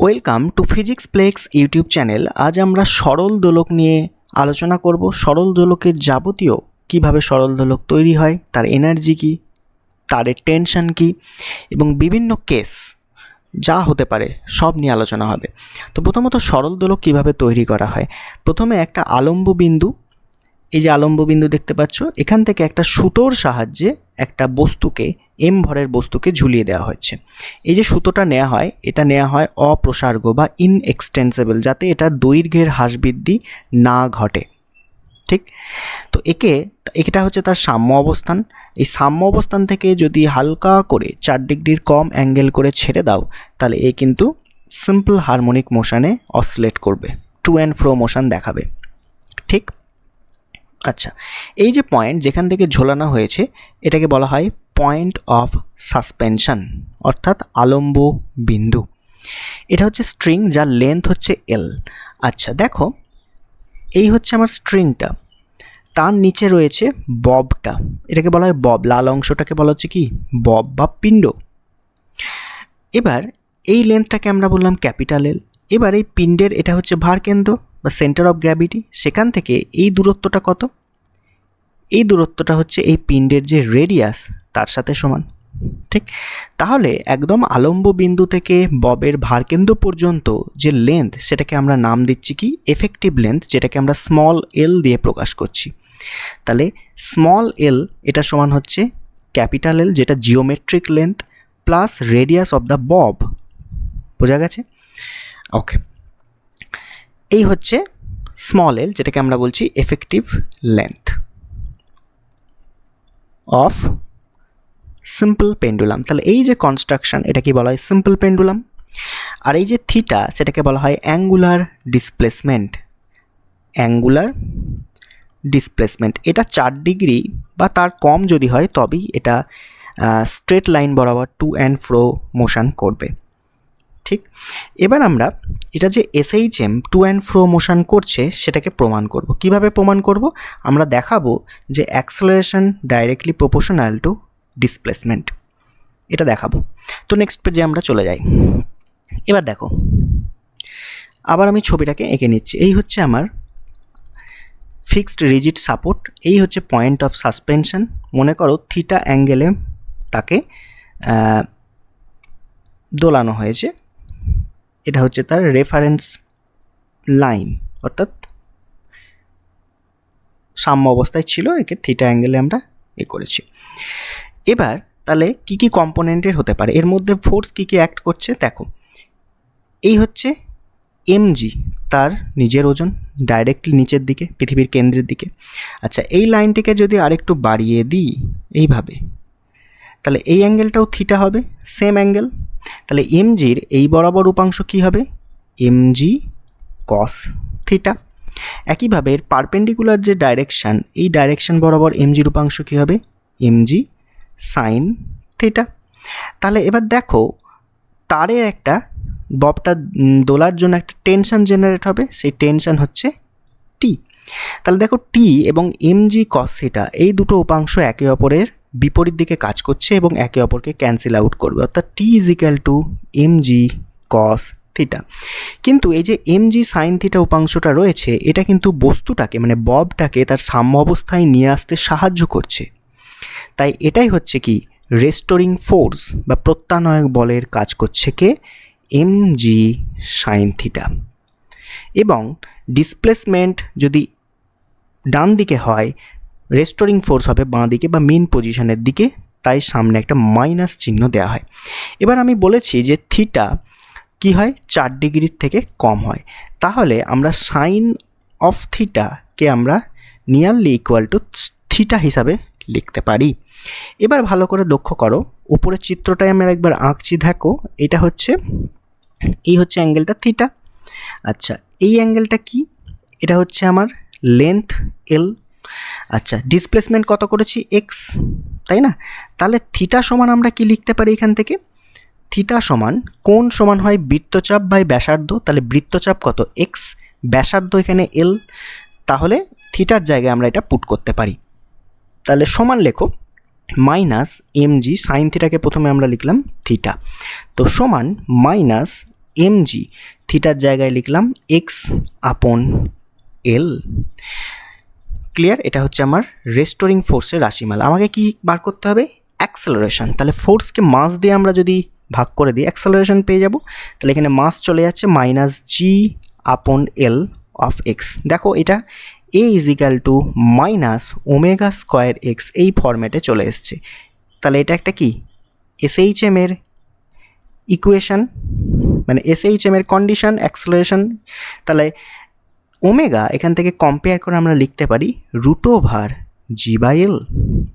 Welcome to physics plex YouTube channel. আজ আমরা সরল দোলক নিয়ে আলোচনা করব। সরল দোলকের যাবতীয় কিভাবে সরল দোলক তৈরি হয়, তার এনার্জি কী, তারের টেনশন কী এবং বিভিন্ন কেস যা হতে পারে সব নিয়ে আলোচনা হবে। তো প্রথমত সরল দোলক কীভাবে তৈরি করা হয়। প্রথমে একটা আলম্ব বিন্দু, এই যে আলম্ব বিন্দু দেখতে পাচ্ছ, এখান থেকে একটা সুতোর সাহায্যে একটা বস্তুকে এম ভরের বস্তুকে ঝুলিয়ে দেওয়া হচ্ছে। এই যে সুতোটা নেওয়া হয়, এটা নেওয়া হয় অপ্রসার্য বা ইনএক্সটেন্সেবল, যাতে এটার দৈর্ঘ্যের হ্রাস বৃদ্ধি না ঘটে। ঠিক, তো এটা হচ্ছে তার সাম্য অবস্থান। এই সাম্য অবস্থান থেকে যদি হালকা করে 4 ডিগ্রির কম অ্যাঙ্গেল করে ছেড়ে দাও, তাহলে এ কিন্তু সিম্পল হারমোনিক মোশানে অসিলেট করবে, টু অ্যান্ড ফ্রো মোশন দেখাবে। ঠিক, আচ্ছা, এই যে পয়েন্ট যেখান থেকে ঝোলানো হয়েছে এটাকে বলা হয় পয়েন্ট অফ সাসপেনশন, অর্থাৎ আলম্ব বিন্দু। এটা হচ্ছে স্ট্রিং, যার লেন্থ হচ্ছে এল। আচ্ছা দেখো, এই হচ্ছে আমার স্ট্রিংটা, তার নিচে রয়েছে ববটা, এটাকে বলা হয় বব। লাল অংশটাকে বলা হচ্ছে কি বব বা পিণ্ড। এবার এই লেন্থটাকে আমরা বললাম ক্যাপিটাল এল। এবার এই পিণ্ডের এটা হচ্ছে ভারকেন্দ্র বা সেন্টার অফ গ্র্যাভিটি, সেখান থেকে এই দূরত্বটা কত? এই দূরত্বটা হচ্ছে এই পিণ্ডের যে রেডিয়াস তার সাথে সমান। ঠিক, তাহলে একদম আলম্ব বিন্দু থেকে ববের ভারকেন্দ্র পর্যন্ত যে লেন্থ, সেটাকে আমরা নাম দিচ্ছি কি এফেক্টিভ লেন্থ, যেটাকে আমরা স্মল এল দিয়ে প্রকাশ করছি। তাহলে স্মল এল এটা সমান হচ্ছে ক্যাপিটাল এল, যেটা geometric length, plus radius of the Bob. বোঝা গেছে? ওকে, এই হচ্ছে স্মল এল, যেটাকে আমরা বলছি effective length of simple pendulum. তাহলে এই যে কনস্ট্রাকশন, এটা কি বলা হয় সিম্পল পেন্ডুলাম। আর এই যে থিটা, সেটাকে বলা হয় অ্যাঙ্গুলার ডিসপ্লেসমেন্ট। অ্যাঙ্গুলার ডিসপ্লেসমেন্ট এটা 4 ডিগ্রি বা তার কম যদি হয় তবেই এটা স্ট্রেট লাইন বরাবর টু অ্যান্ড ফ্রো মোশন করবে। ঠিক, এবার আমরা এটা যে SHM to and fro motion করছে সেটাকে প্রমাণ করব। কিভাবে প্রমাণ করব? আমরা দেখাবো যে acceleration directly proportional to displacement, এটা দেখাবো। তো নেক্সট পেজে আমরা চলে যাই। এবার দেখো, আবার আমি ছবিটাকে এঁকে নিচ্ছি। এই হচ্ছে আমার ফিক্সড রিজিড সাপোর্ট, এই হচ্ছে পয়েন্ট অফ সাসপেনশন। মনে করো থিটা অ্যাঙ্গেলে তাকে দোলানো হয়েছে, এটা হচ্ছে তার রেফারেন্স লাইন, অর্থাৎ সাম্য অবস্থায় ছিল, একে থিটা অ্যাঙ্গেলে আমরা করেছি। এবার তাহলে কি কি কম্পোনেন্টের হতে পারে, এর মধ্যে ফোর্স কি কি অ্যাক্ট করছে দেখো। এই হচ্ছে এমজি, তার নিজের ওজন ডাইরেক্টলি নিচের দিকে, পৃথিবীর কেন্দ্রের দিকে। আচ্ছা, এই লাইনটিকে যদি আরেকটু বাড়িয়ে দিই এইভাবে, তাহলে এই অ্যাঙ্গেলটাও থিটা হবে, সেম অ্যাঙ্গেল। তাহলে এমজির এই বরাবর উপাংশ কী হবে? MG cos theta. একইভাবে এর পারপেন্ডিকুলার যে ডাইরেকশান, এই ডাইরেকশান বরাবর এমজির উপাংশ কী হবে? MG sine theta. তাহলে এবার দেখো, তারের একটা ববটা দোলার জন্য একটা টেনশন জেনারেট হবে, সেই টেনশন হচ্ছে টি। তাহলে দেখো, টি এবং এমজি কস থিটা এই দুটো উপাংশ একে অপরের বিপরীত দিকে কাজ করছে এবং একে অপরকে ক্যান্সেল আউট করবে, অর্থাৎ টি is equal two MG cos theta. কিন্তু এই যে এমজি সাইন থিটা উপাংশটা রয়েছে, এটা কিন্তু বস্তুটাকে মানে ববটাকে তার সাম্য অবস্থায় নিয়ে আসতে সাহায্য করছে। তাই এটাই হচ্ছে কি রেস্টোরিং ফোর্স বা প্রত্যানয়ক বলের কাজ করছে কে? MG sine theta. এবং ডিসপ্লেসমেন্ট যদি ডান দিকে হয়, রেস্টোরিং ফোর্স হবে বাঁ দিকে বা মেন পজিশনের দিকে, তাই সামনে একটা মাইনাস চিহ্ন দেওয়া হয়। এবার আমি বলেছি যে থিটা কি হয়, 4 ডিগ্রির থেকে কম হয়, তাহলে আমরা সাইন অফ থিটাকে আমরা নিয়ারলি ইকুয়াল টু থিটা হিসাবে লিখতে পারি। এবার ভালো করে লক্ষ্য করো, উপরের চিত্রটাই আমরা একবার আঁকছি, দেখো এটা হচ্ছে, এই হচ্ছে অ্যাঙ্গেলটা থিটা। আচ্ছা, এই অ্যাঙ্গেলটা কি? এটা হচ্ছে আমার লেন্থ এল। আচ্ছা, ডিসপ্লেসমেন্ট কত করেছি? এক্স, তাই না? তাহলে থিটা সমান আমরা কি লিখতে পারি এখান থেকে? থিটা সমান কোণ সমান হয় বৃত্তচাপ বাই ব্যাসার্ধ। তাহলে বৃত্তচাপ কত? এক্স, ব্যাসার্ধ এখানে এল। তাহলে থিটার জায়গায় আমরা এটা পুট করতে পারি। তাহলে সমান লেখো মাইনাস এমজি সাইন থিটাকে প্রথমে আমরা লিখলাম থিটা, তো সমান মাইনাস mg, থিটার জায়গায় লিখলাম x/l। ক্লিয়ার? এটা হচ্ছে আমার রেস্টোরিং ফোর্সের রাশিমালা। আমাকে কি বার করতে হবে? অ্যাক্সেলারেশন। তাহলে ফোর্সকে মাস দিয়ে আমরা যদি ভাগ করে দিই অ্যাক্সেলারেশন পেয়ে যাব। তাহলে এখানে মাস চলে যাচ্ছে -g/l অফ এক্স। দেখো এটা a -ω² x এই ফরম্যাটে চলে এসছে। তাহলে এটা একটা কি SHM এর ইকুয়েশন, মানে SHM এর কন্ডিশন অ্যাক্সেলারেশন। তাহলে ওমেগা এখান থেকে কম্পেয়ার করে আমরা লিখতে পারি √g/l।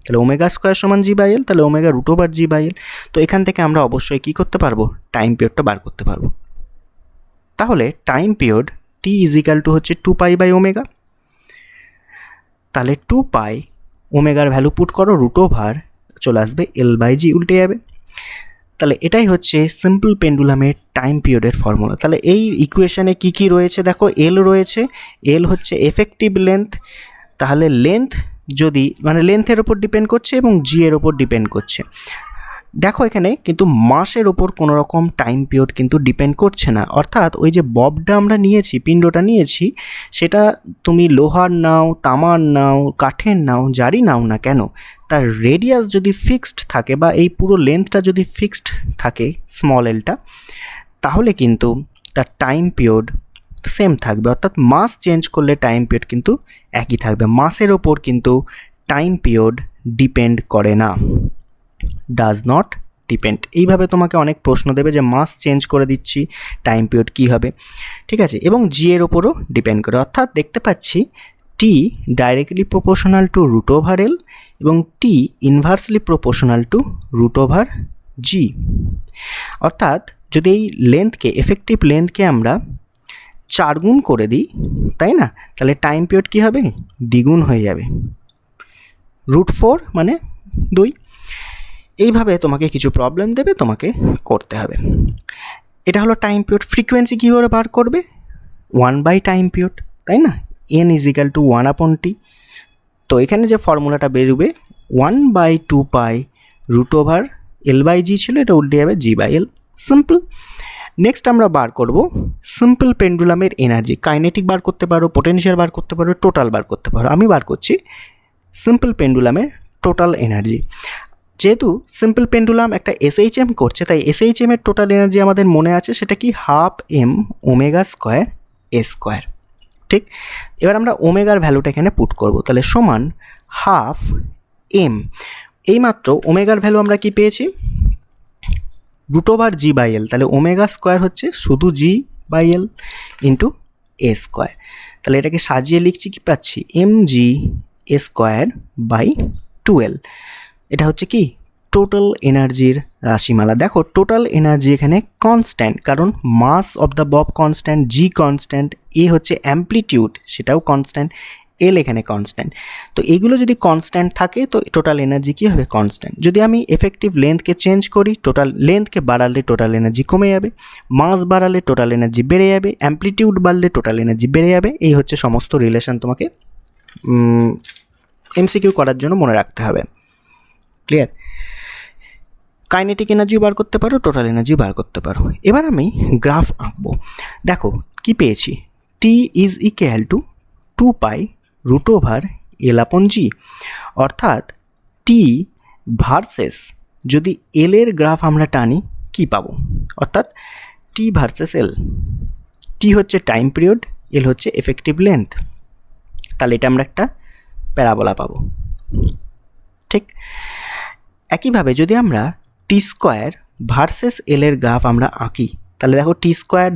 তাহলে ω² সমান g/l, তাহলে ওমেগা √g/l। তো এখান থেকে আমরা অবশ্যই কি করতে পারবো? টাইম পিরিয়ডটা বার করতে পারবো। তাহলে টাইম পিরিয়ড t হচ্ছে 2π/ω। তাহলে 2π ওমেগার ভ্যালু পুট করো, চলে আসবে l/g, উল্টে যাবে। তাহলে এটাই হচ্ছে সিম্পল পেন্ডুলামের টাইম পিরিয়ডের ফর্মুলা। তাহলে এই ইকুয়েশনে কি কি রয়েছে দেখো, এল রয়েছে, এল হচ্ছে এফেক্টিভ লেন্থ। তাহলে লেন্থ যদি মানে লেন্থের ওপর ডিপেন্ড করছে এবং জি এর ওপর ডিপেন্ড করছে। দেখো এখানে কিন্তু মাসের ওপর কোনো রকম টাইম পিরিয়ড কিন্তু ডিপেন্ড করছে না। অর্থাৎ ওই যে ববটা আমরা নিয়েছি, পিণ্ডটা নিয়েছি, সেটা তুমি লোহার নাও, তামার নাও, কাঠের নাও, যারই নাও না কেন, তার রেডিয়াস যদি ফিক্সড থাকে বা এই পুরো লেন্থটা যদি ফিক্সড থাকে স্মল এলটা, তাহলে কিন্তু তার টাইম পিরিয়ড সেম থাকবে। অর্থাৎ মাস চেঞ্জ করলে টাইম পিরিয়ড কিন্তু একই থাকবে। মাসের ওপর কিন্তু টাইম পিরিয়ড ডিপেন্ড করে না, ডাজ নট ডিপেন্ড। এইভাবে তোমাকে অনেক প্রশ্ন দেবে যে মাস চেঞ্জ করে দিচ্ছি, টাইম পিরিয়ড কী হবে, ঠিক আছে। এবং জি এর ওপরও ডিপেন্ড করে। অর্থাৎ দেখতে পাচ্ছি টি ডাইরেক্টলি প্রপোর্শনাল টু √l এবং টি ইনভার্সলি প্রপোর্শনাল টু √g। অর্থাৎ যদি এই লেন্থকে, এফেক্টিভ লেন্থকে আমরা 4 গুণ করে দিই, তাই না, তাহলে টাইম পিরিয়ড কী হবে? দ্বিগুণ হয়ে যাবে। √4 মানে 2। এইভাবে তোমাকে কিছু প্রবলেম দেবে, তোমাকে করতে হবে। এটা হলো টাইম পিরিয়ড। ফ্রিকোয়েন্সি কীভাবে বার করবে? 1/টাইম পিরিয়ড, তাই না, n = 1/t। তো এখানে যে ফর্মুলাটা বেরোবে 1/2π √l/g ছিল, এটা উল্টে যাবে g/l। সিম্পল। নেক্সট আমরা বার করব সিম্পল পেন্ডুলামের এনার্জি। কাইনেটিক বার করতে পারো, পোটেনশিয়াল বার করতে পারো, টোটাল বার করতে পারো। আমি বার করছি সিম্পল পেন্ডুলামের টোটাল এনার্জি। যেহেতু সিম্পল পেন্ডুলাম একটা SHM করছে, তাই SHM এর টোটাল এনার্জি আমাদের মনে আছে, সেটা কি 12m ω²a²। ঠিক, এবার আমরা ওমেগার ভ্যালুটা এখানে পুট করব। তাহলে সমান 12m, এইমাত্র ওমেগার ভ্যালু আমরা কি পেয়েছি? √g/l। তাহলে ω² হচ্ছে শুধু g/l ইন্টু a²। তাহলে এটাকে সাজিয়ে লিখছি, কি পাচ্ছি? mg²/12l। এটা হচ্ছে কি টোটাল এনার্জির রাশিমালা। দেখো টোটাল এনার্জি এখানে কনস্ট্যান্ট, কারণ mass of the bob constant, G constant, A হচ্ছে অ্যাম্প্লিটিউড, সেটাও কনস্ট্যান্ট, এল এখানে কনস্ট্যান্ট। তো এগুলো যদি কনস্ট্যান্ট থাকে তো টোটাল এনার্জি কী হবে? কনস্ট্যান্ট। যদি আমি এফেক্টিভ লেন্থকে চেঞ্জ করি, টোটাল লেন্থকে বাড়ালে টোটাল এনার্জি কমে যাবে, মাস বাড়ালে টোটাল এনার্জি বেড়ে যাবে, অ্যাম্প্লিটিউড বাড়লে টোটাল এনার্জি বেড়ে যাবে। এই হচ্ছে সমস্ত রিলেশন তোমাকে MCQ করার জন্য মনে রাখতে হবে। ক্লিয়ার? কাইনেটিক এনার্জিও বার করতে পারো, টোটাল এনার্জিও বার করতে পারো। এবার আমি গ্রাফ আঁকবো। দেখো কি পেয়েছি? t = 2π √l/g। অর্থাৎ t ভার্সেস যদি এল এর গ্রাফ আমরা টানি, কি পাবো? অর্থাৎ t ভার্সেস এল। t হচ্ছে টাইম পিরিয়ড, এল হচ্ছে এফেক্টিভ লেন্থ। তাহলে এটা আমরা একটা প্যারাবোলা পাবো। ঠিক একইভাবে যদি আমরা t² ভার্সেস এল এর গ্রাফ আমরা আঁকি, তাহলে দেখো t²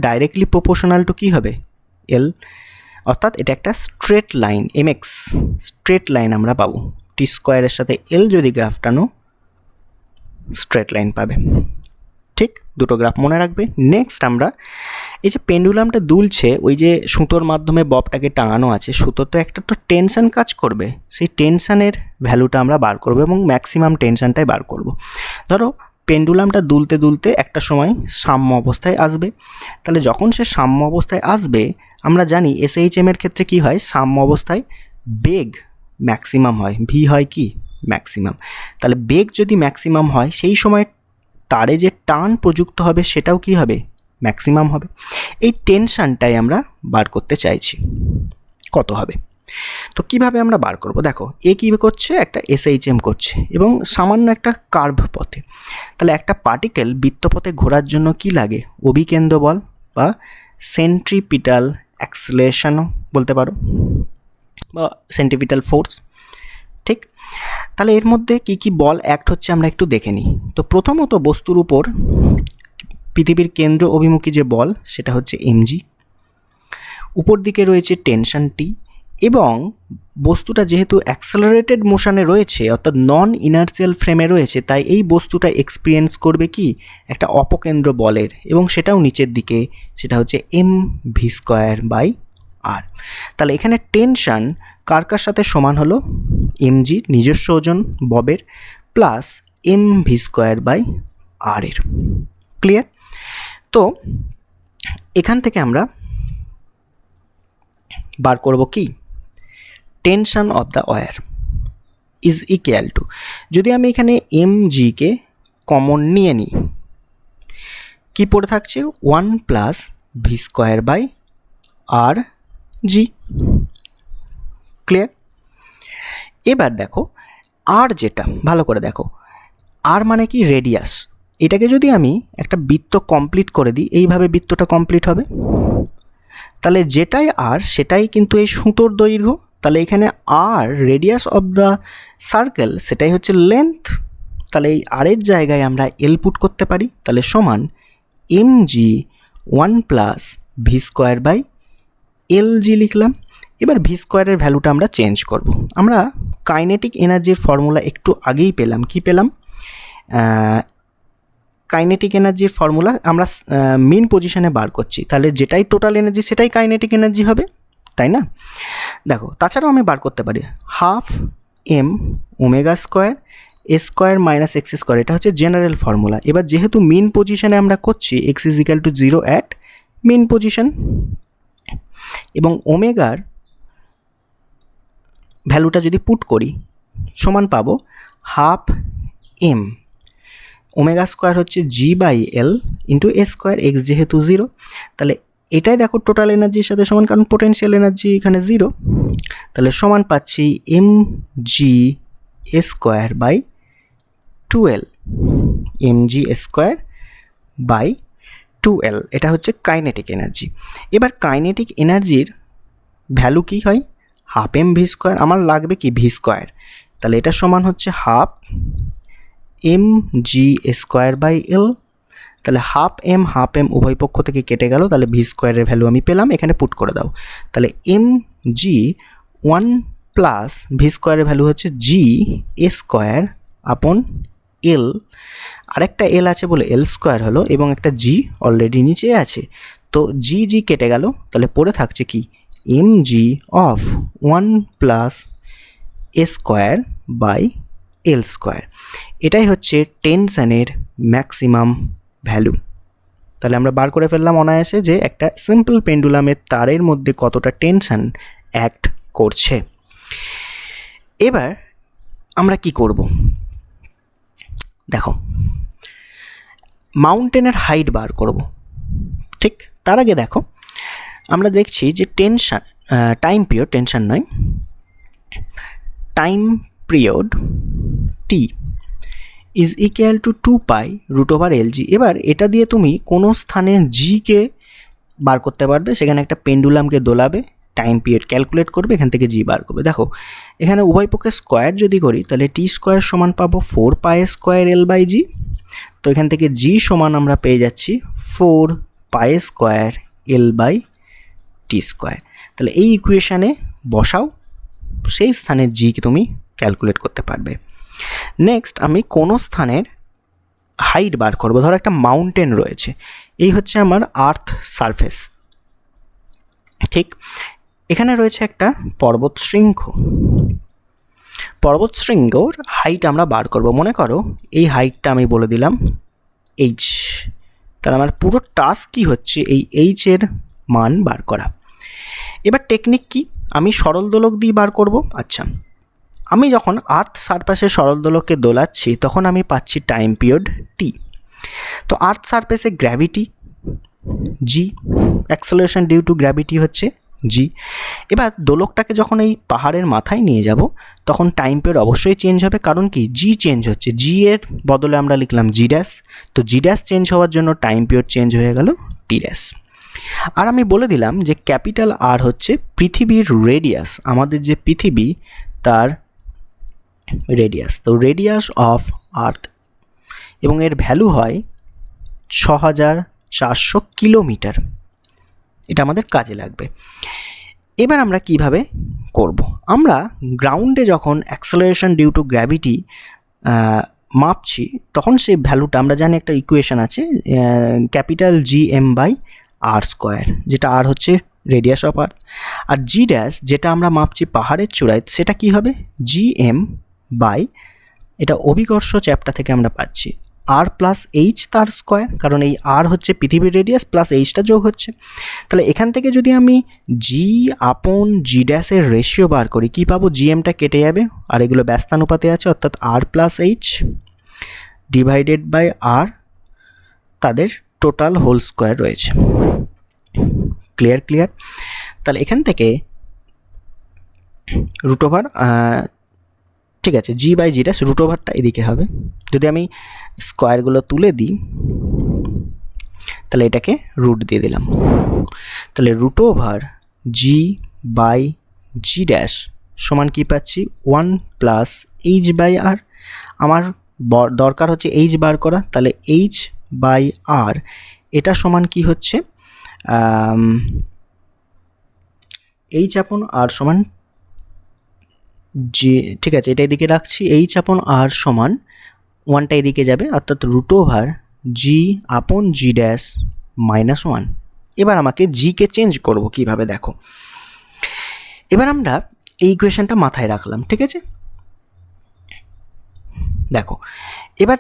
ডাইরেক্টলি প্রপোর্শনাল টু কী হবে? এল। অর্থাৎ এটা একটা straight line, mx straight line আমরা পাবো। t² এর সাথে এল যদি গ্রাফ টানো, স্ট্রেট লাইন পাবে। ঠিক, দুটো গ্রাফ মনে রাখবে। নেক্সট আমরা এই যে পেন্ডুলামটা দুলছে, ওই যে সুতোর মাধ্যমে ববটাকে টাঙানো আছে, সুতো তো একটা তো টেনশন কাজ করবে, সেই টেনশানের ভ্যালুটা আমরা বার করব এবং ম্যাক্সিমাম টেনশানটাই বার করব। ধরো পেন্ডুলামটা দুলতে দুলতে একটা সময় সাম্য অবস্থায় আসবে। তাহলে যখন সে সাম্য অবস্থায় আসবে, আমরা জানি SHM এর ক্ষেত্রে কি হয়? সাম্য অবস্থায় বেগ ম্যাক্সিমাম হয়, ভি হয় কি ম্যাক্সিমাম। তাহলে বেগ যদি ম্যাক্সিমাম হয়, সেই সময় তারে যে টান প্রযুক্ত হবে সেটাও কি হবে? ম্যাক্সিমাম হবে। এই টেনশনটাই আমরা বার করতে চাইছি, কত হবে। তো কিভাবে আমরা বার করব, দেখো এ কী করছে, একটা SHM করছে এবং সামান্য একটা কার্ভ পথে। তাহলে একটা পার্টিকেল বৃত্তপথে ঘোরার জন্য কি লাগে, অভিকেন্দ্র বল বা সেন্ট্রিপিটাল অ্যাক্সিলারেশনও বলতে পারো, বা সেন্ট্রিপিটাল ফোর্স। ঠিক, তাহলে এর মধ্যে কি কি বল অ্যাক্ট হচ্ছে আমরা একটু দেখে নিই। তো প্রথমত বস্তুর উপর পৃথিবীর কেন্দ্র অভিমুখী যে বল সেটা হচ্ছে mg, উপর দিকে রয়েছে টেনশন T, এবং বস্তুটা যেহেতু অ্যাক্সেলারেটেড মোশনে রয়েছে অর্থাৎ নন ইনার্সিয়াল ফ্রেমে রয়েছে, তাই এই বস্তুটা এক্সপিরিয়েন্স করবে কি, একটা অপকেন্দ্র বলের, এবং সেটাও নিচের দিকে, সেটা হচ্ছে mv²/r। তাহলে এখানে টেনশন কার কার সাথে সমান হলো, mg নিজস্ব ওজন ববের প্লাস mv²/r এর। ক্লিয়ার? তো এখান থেকে আমরা বার করব কি, tension of the where is equal two, যদি আমি এখানে mgকে কমন নিয়ে নিই, কি পড়ে থাকছে, 1 + v²/rg। ক্লিয়ার? এবার দেখো আর, যেটা ভালো করে দেখো, আর মানে কি, রেডিয়াস। এটাকে যদি আমি একটা বৃত্ত কমপ্লিট করে দিই, এইভাবে বৃত্তটা কমপ্লিট হবে। তাহলে যেটাই আর সেটাই কিন্তু এই সুতোর দৈর্ঘ্য। তাহলে এখানে আর রেডিয়াস অফ দ্য সার্কেল, সেটাই হচ্ছে লেন্থ। তাহলে এই আরের জায়গায় আমরা এল পুট করতে পারি। তাহলে সমান mg 1 + v²/lg লিখলাম। এবার v² ভ্যালুটা আমরা চেঞ্জ করব। আমরা কাইনেটিক এনার্জির ফর্মুলা একটু আগেই পেলাম, কি পেলাম, কাইনেটিক এনার্জির ফর্মুলা আমরা মিন পজিশনে বার করছি, তাহলে যেটাই টোটাল এনার্জি সেটাই কাইনেটিক এনার্জি হবে, তাই না? দেখো তাছাড়াও আমি বার করতে পারি 12 m² a² - x², এটা হচ্ছে জেনারেল ফর্মুলা। এবার যেহেতু মিন পজিশনে আমরা করছি, x = 0 অ্যাট মিন পজিশন, এবং ওমেগার ভ্যালুটা যদি পুট করি সমান পাবো 12 m ω² হচ্ছে g/l × a², x যেহেতু 0, তাহলে এটাই দেখো টোটাল এনার্জির সাথে সমান, কারণ পোটেনশিয়াল এনার্জি এখানে 0। তাহলে সমান পাচ্ছি mg a²/2l, mg a²/2l, এটা হচ্ছে কাইনেটিক এনার্জি। এবার কাইনেটিক এনার্জির ভ্যালু কি হয়, 12 mv², আমার লাগবে কি v², তাহলে এটা সমান হচ্ছে 12 mg a²/l। তাহলে 12 m উভয় পক্ষ থেকে কেটে গেল, তাহলে v² এর ভ্যালু আমি পেলাম, এখানে পুট করে দাও। তাহলে mg 1 + v² এর ভ্যালু হচ্ছে g a²/l, আরেকটা l আছে বলে l² হলো, এবং একটা g অলরেডি নিচে আছে, তো g কেটে গেল, তাহলে পড়ে থাকছে কি mg of 1 + a²/l²। এটাই হচ্ছে টেনশনের ম্যাক্সিমাম ভ্যালু। তাহলে আমরা বার করে ফেললাম অনায়াসে যে একটা সিম্পল পেন্ডুলামের তারের মধ্যে কতটা টেনশন অ্যাক্ট করছে। এবার আমরা কি করব, দেখো মাউন্টেনের হাইট বার করব। ঠিক, তার আগে দেখো আমরা দেখছি যে টেনশন টাইম পিরিয়ড, টেনশন নয়, time period t is equal two 2π√lg। এবার এটা দিয়ে তুমি কোনো স্থানে জিকে বার করতে পারবে, সেখানে একটা পেন্ডুলামকে দোলাবে, টাইম পিরিয়ড ক্যালকুলেট করবে, এখান থেকে জি বার করবে। দেখো এখানে উভয় পক্ষে স্কোয়ার যদি করি, তাহলে t² সমান পাবো 4π² তো এখান থেকে জি সমান আমরা পেয়ে যাচ্ছি 4π² l/t²। তাহলে এই ইকুয়েশানে বসাও, সেই স্থানে জিকে তুমি ক্যালকুলেট করতে পারবে। নেক্সট আমি কোনো স্থানের হাইট বার করব। ধরো একটা মাউন্টেন রয়েছে, এই হচ্ছে আমার আর্থ সারফেস। ঠিক, এখানে রয়েছে একটা পর্বত শৃঙ্গ। পর্বত শৃঙ্গর হাইট আমরা বার করব। মনে করো এই হাইটটা আমি বলে দিলাম h। তাহলে আমার পুরো টাস্ক কি হচ্ছে, এই h এর মান বার করা। এবার টেকনিক কি, আমি সরল দোলক দিয়ে বার করব। আচ্ছা, আমি যখন আর্থ সারফেসে সরল দোলককে দোলাচ্ছি তখন আমি পাচ্ছি টাইম পিরিয়ড t। তো আর্থ সারফেসে gravity g, acceleration due to gravity হচ্ছে জি। এবার দোলকটাকে যখন এই পাহাড়ের মাথায় নিয়ে যাব তখন টাইম পিরিয়ড অবশ্যই চেঞ্জ হবে, কারণ কি জি চেঞ্জ হচ্ছে, জি এর বদলে আমরা লিখলাম জি ড্যাশ, তো জি ড্যাশ চেঞ্জ হওয়ার জন্য টাইম পিরিয়ড চেঞ্জ হয়ে গেল টি ড্যাশ। আর আমি বলে দিলাম যে ক্যাপিটাল আর হচ্ছে পৃথিবীর রেডিয়াস, আমাদের যে পৃথিবী তার রেডিয়াস, তো রেডিয়াস অফ আর্থ, এবং এর ভ্যালু হয় 6400 কিলোমিটার। এটা আমাদের কাজে লাগবে। এবার আমরা কিভাবে করব, আমরা গ্রাউন্ডে যখন অ্যাক্সেলারেশন ডিউ টু গ্র্যাভিটি মাপছি তখন সেই ভ্যালুটা আমরা জানি একটা ইকুয়েশন আছে capital G M by R square, যেটা আর হচ্ছে রেডিয়াস অফ আর্থ, আর জি ড্যাশ যেটা আমরা মাপছি পাহাড়ের চূড়ায় সেটা কি হবে জি এম বাই, এটা অভিকর্ষ চ্যাপ্টার থেকে আমরা পাচ্ছি আর প্লাস এইচ তার স্কোয়ার, কারণ এই আর হচ্ছে পৃথিবীর রেডিয়াস প্লাস এইচটা যোগ হচ্ছে। তাহলে এখান থেকে যদি আমি জি আপন জি ড্যাশের রেশিও বার করি কী পাবো, জি এমটা কেটে যাবে আর এগুলো ব্যস্তানুপাতে আছে, অর্থাৎ আর প্লাস এইচ ডিভাইডেড বাই আর, তাদের টোটাল হোল স্কোয়ার রয়েছে। ক্লিয়ার। তাহলে এখান থেকে রুট ওভার, ঠিক আছে, জি বাই জি ড্যাশ রুট ওভারটা এদিকে হবে, যদি আমি স্কোয়ারগুলো তুলে দিই তাহলে এটাকে রুট দিয়ে দিলাম, তাহলে root over g by g dash সমান কী পাচ্ছি 1 প্লাস এইচ বাই আর, আমার দরকার হচ্ছে এইচ বার করা, তাহলে এইচ বাই আর এটা সমান কি হচ্ছে এইচ আপন আর সমান জি, ঠিক আছে এটা এদিকে রাখছি, এইচ আপন আর সমান 1টা এদিকে যাবে, অর্থাৎ রুট ওভার জি আপন জি ড্যাশ মাইনাস 1। এবার আমাকে জিকে চেঞ্জ করব কিভাবে দেখো, এবার আমরা এই ইকুয়েশনটা মাথায় রাখলাম, ঠিক আছে। দেখো এবার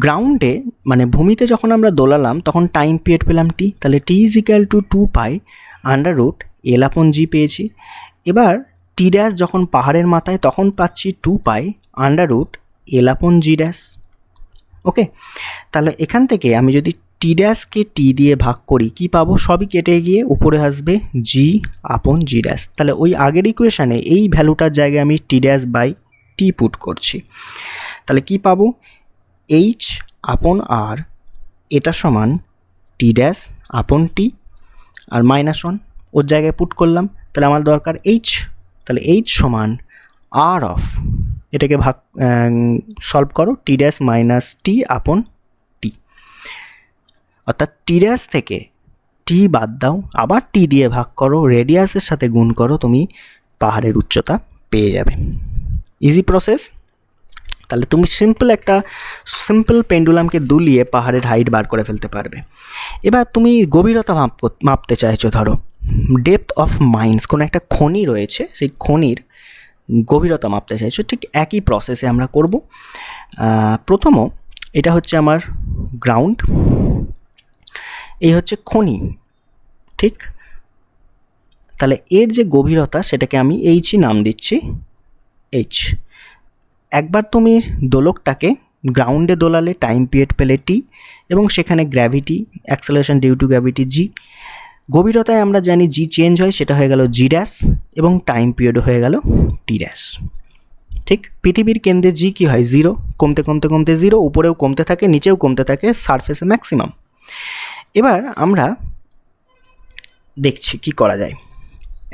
গ্রাউন্ডে মানে ভূমিতে যখন আমরা দোলালাম তখন টাইম পিরিয়ড পেলাম টি, তাহলে T is equal to 2 pi under root L upon G পেয়েছি। এবার টি ড্যাশ যখন পাহাড়ের মাথায় তখন পাচ্ছি 2 pi under root L upon জি ড্যাশ। ওকে, তাহলে এখান থেকে আমি যদি টি ড্যাশকে টি দিয়ে ভাগ করি কি পাবো, সবই কেটে গিয়ে উপরে আসবে জি আপন জি ড্যাশ, তাহলে ওই আগের ইকুয়েশানে এই ভ্যালুটার জায়গায় আমি টি ড্যাশ বাই টি পুট করছি, তাহলে কি পাবো এইচ আপন আর এটা সমান টি ড্যাশ আপন টি আর -1 ওর জায়গায় পুট করলাম, তাহলে আমার দরকার এইচ, তাহলে এইচ সমান আর অফ, এটাকে ভাগ সলভ করো টি ড্যাশ মাইনাস টি আপন টি, অর্থাৎ টি ড্যাশ থেকে টি বাদ দাও আবার টি দিয়ে ভাগ করো রেডিয়াসের সাথে গুণ করো, তুমি পাহাড়ের উচ্চতা পেয়ে যাবে। Easy process. তাহলে তুমি সিম্পল পেন্ডুলামকে দুলিয়ে পাহাড়ের হাইট বার করে ফেলতে পারবে। এবার তুমি গভীরতা মাপতে চাইছো, ধরো ডেপথ অফ মাইন্স, কোনো একটা খনি রয়েছে সেই খনির গভীরতা মাপতে চাইছো, ঠিক একই প্রসেসে আমরা করব। প্রথম এটা হচ্ছে আমার গ্রাউন্ড, এই হচ্ছে খনি, ঠিক, তাহলে এর যে গভীরতা সেটাকে আমি এইচই নাম দিচ্ছি, এইচ। একবার তুমি দোলকটাকে গ্রাউন্ডে দোলালে টাইম পিরিয়ড পেলে টি এবং সেখানে gravity acceleration due to gravity G, গভীরতায় আমরা জানি জি চেঞ্জ হয় সেটা হয়ে গেল জি ড্যাশ এবং টাইম পিরিয়ড হয়ে গেল টি ড্যাশ। ঠিক, পৃথিবীর কেন্দ্রে জি কী হয় 0, কমতে কমতে কমতে 0, উপরেও কমতে থাকে নিচেও কমতে থাকে, সারফেসে ম্যাক্সিমাম। এবার আমরা দেখছি কি করা যায়।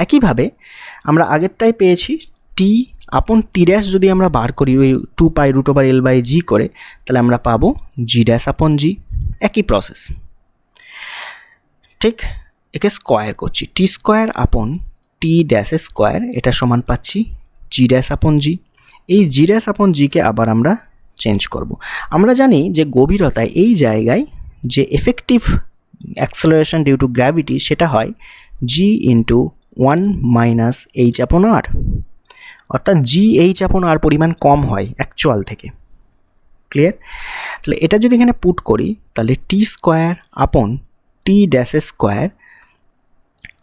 একইভাবে আমরা আগেরটাই পেয়েছি টি আপন টি ড্যাশ যদি আমরা বার করি ওই 2 পাই রুট ওভার এল বাই জি করে, তাহলে আমরা পাবো জি ড্যাশ আপন জি, একই প্রসেস। ঠিক, একে স্কোয়ার করছি, টি স্কোয়ার আপন টি ড্যাশের স্কোয়ার, এটা সমান পাচ্ছি জি ড্যাশ আপন জি। এই জি ড্যাশ আপন জিকে আবার আমরা চেঞ্জ করব। আমরা জানি যে গভীরতায় এই জায়গায় যে effective acceleration due to gravity সেটা হয় জি ইন্টু 1 মাইনাস এইচ আপন আর, অর্থাৎ জি এইচ আপন আর পরিমাণ কম হয় অ্যাকচুয়াল থেকে। ক্লিয়ার? তাহলে এটা যদি এখানে পুট করি তাহলে টি স্কোয়ার আপন টি ড্যাশের স্কোয়ার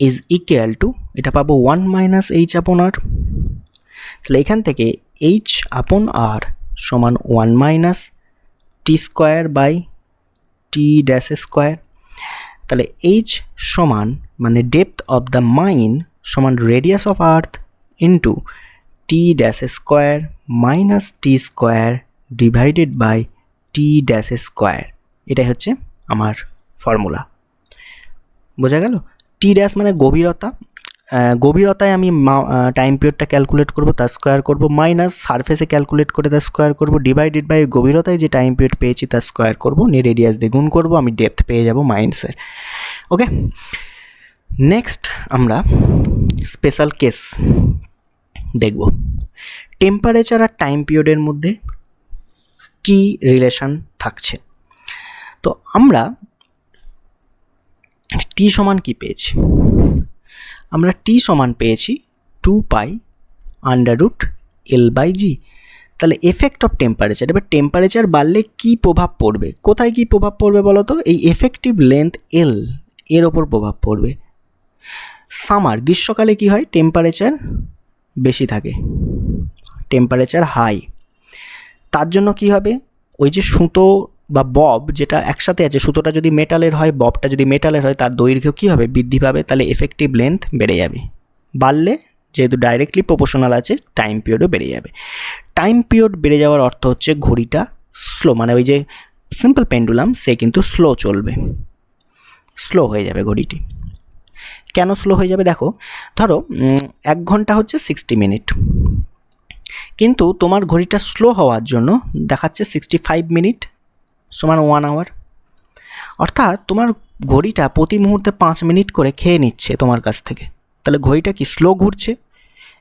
ইজ ইকুয়াল টু, এটা পাবো 1 মাইনাস এইচ আপন আর, তাহলে এখান থেকে এইচ আপন আর সমান 1 minus T square by T dash square, তাহলে এইচ সমান মানে ডেপথ অফ দ্য মাইন সমান radius of earth into T dash square minus T square divided by T dash square. এটাই হচ্ছে আমার ফর্মুলা। বোঝা গেল? টি ড্যাশ মানে গভীরতা, গভীরতায় আমি টাইম পিরিয়ডটা ক্যালকুলেট করব, তার স্কোয়ার করব, মাইনাস সারফেসে ক্যালকুলেট করে তার স্কোয়ার করব, ডিভাইডেড বাই গভীরতায় যে টাইম পিরিয়ড পেয়েছি তার স্কোয়ার করব, নিয়ে রেডিয়াস দিয়ে গুণ করব, আমি ডেপথ পেয়ে যাব মাইনাসের। ওকে, নেক্সট আমরা স্পেশাল কেস দেখব। টেম্পারেচার আর টাইম পিরিয়ডের মধ্যে কি রিলেশন থাকছে। তো আমরা টি সমান কি পেয়েছি? আমরা টি সমান পেয়েছি 2π√L/g। তাহলে এফেক্ট অফ টেম্পারেচার, এবার টেম্পারেচার বাড়লে কি প্রভাব পড়বে, কোথায় কি প্রভাব পড়বে বলো তো? এই এফেক্টিভ লেন্থ এল এর ওপর প্রভাব পড়বে। সামার গ্রীষ্মকালে কি হয়? টেম্পারেচার বেশি থাকে, টেম্পারেচার হাই। তার জন্য কি হবে? ওই যে সুতো বা বব যেটা একসাথে আছে, সুতোটা যদি মেটালের হয়, ববটা যদি মেটালের হয়, তার দৈর্ঘ্য কী হবে? বৃদ্ধি পাবে। তাহলে এফেক্টিভ লেন্থ বেড়ে যাবে। বাড়লে যেহেতু ডাইরেক্টলি প্রপোর্শনাল আছে, টাইম পিরিয়ডও বেড়ে যাবে। টাইম পিরিয়ড বেড়ে যাওয়ার অর্থ হচ্ছে ঘড়িটা স্লো, মানে ওই যে সিম্পল পেন্ডুলাম সে কিন্তু স্লো চলবে, স্লো হয়ে যাবে ঘড়িটি। কেন স্লো হয়ে যাবে? দেখো, ধরো 1 ঘন্টা হচ্ছে 60 মিনিট, কিন্তু তোমার ঘড়িটা স্লো হওয়ার জন্য দেখাচ্ছে 65 মিনিট সমান 1 আওয়ার। অর্থাৎ তোমার ঘড়িটা প্রতি মুহূর্তে 5 মিনিট করে খেয়ে নিচ্ছে তোমার কাছ থেকে। তাহলে ঘড়িটা কি স্লো ঘুরছে?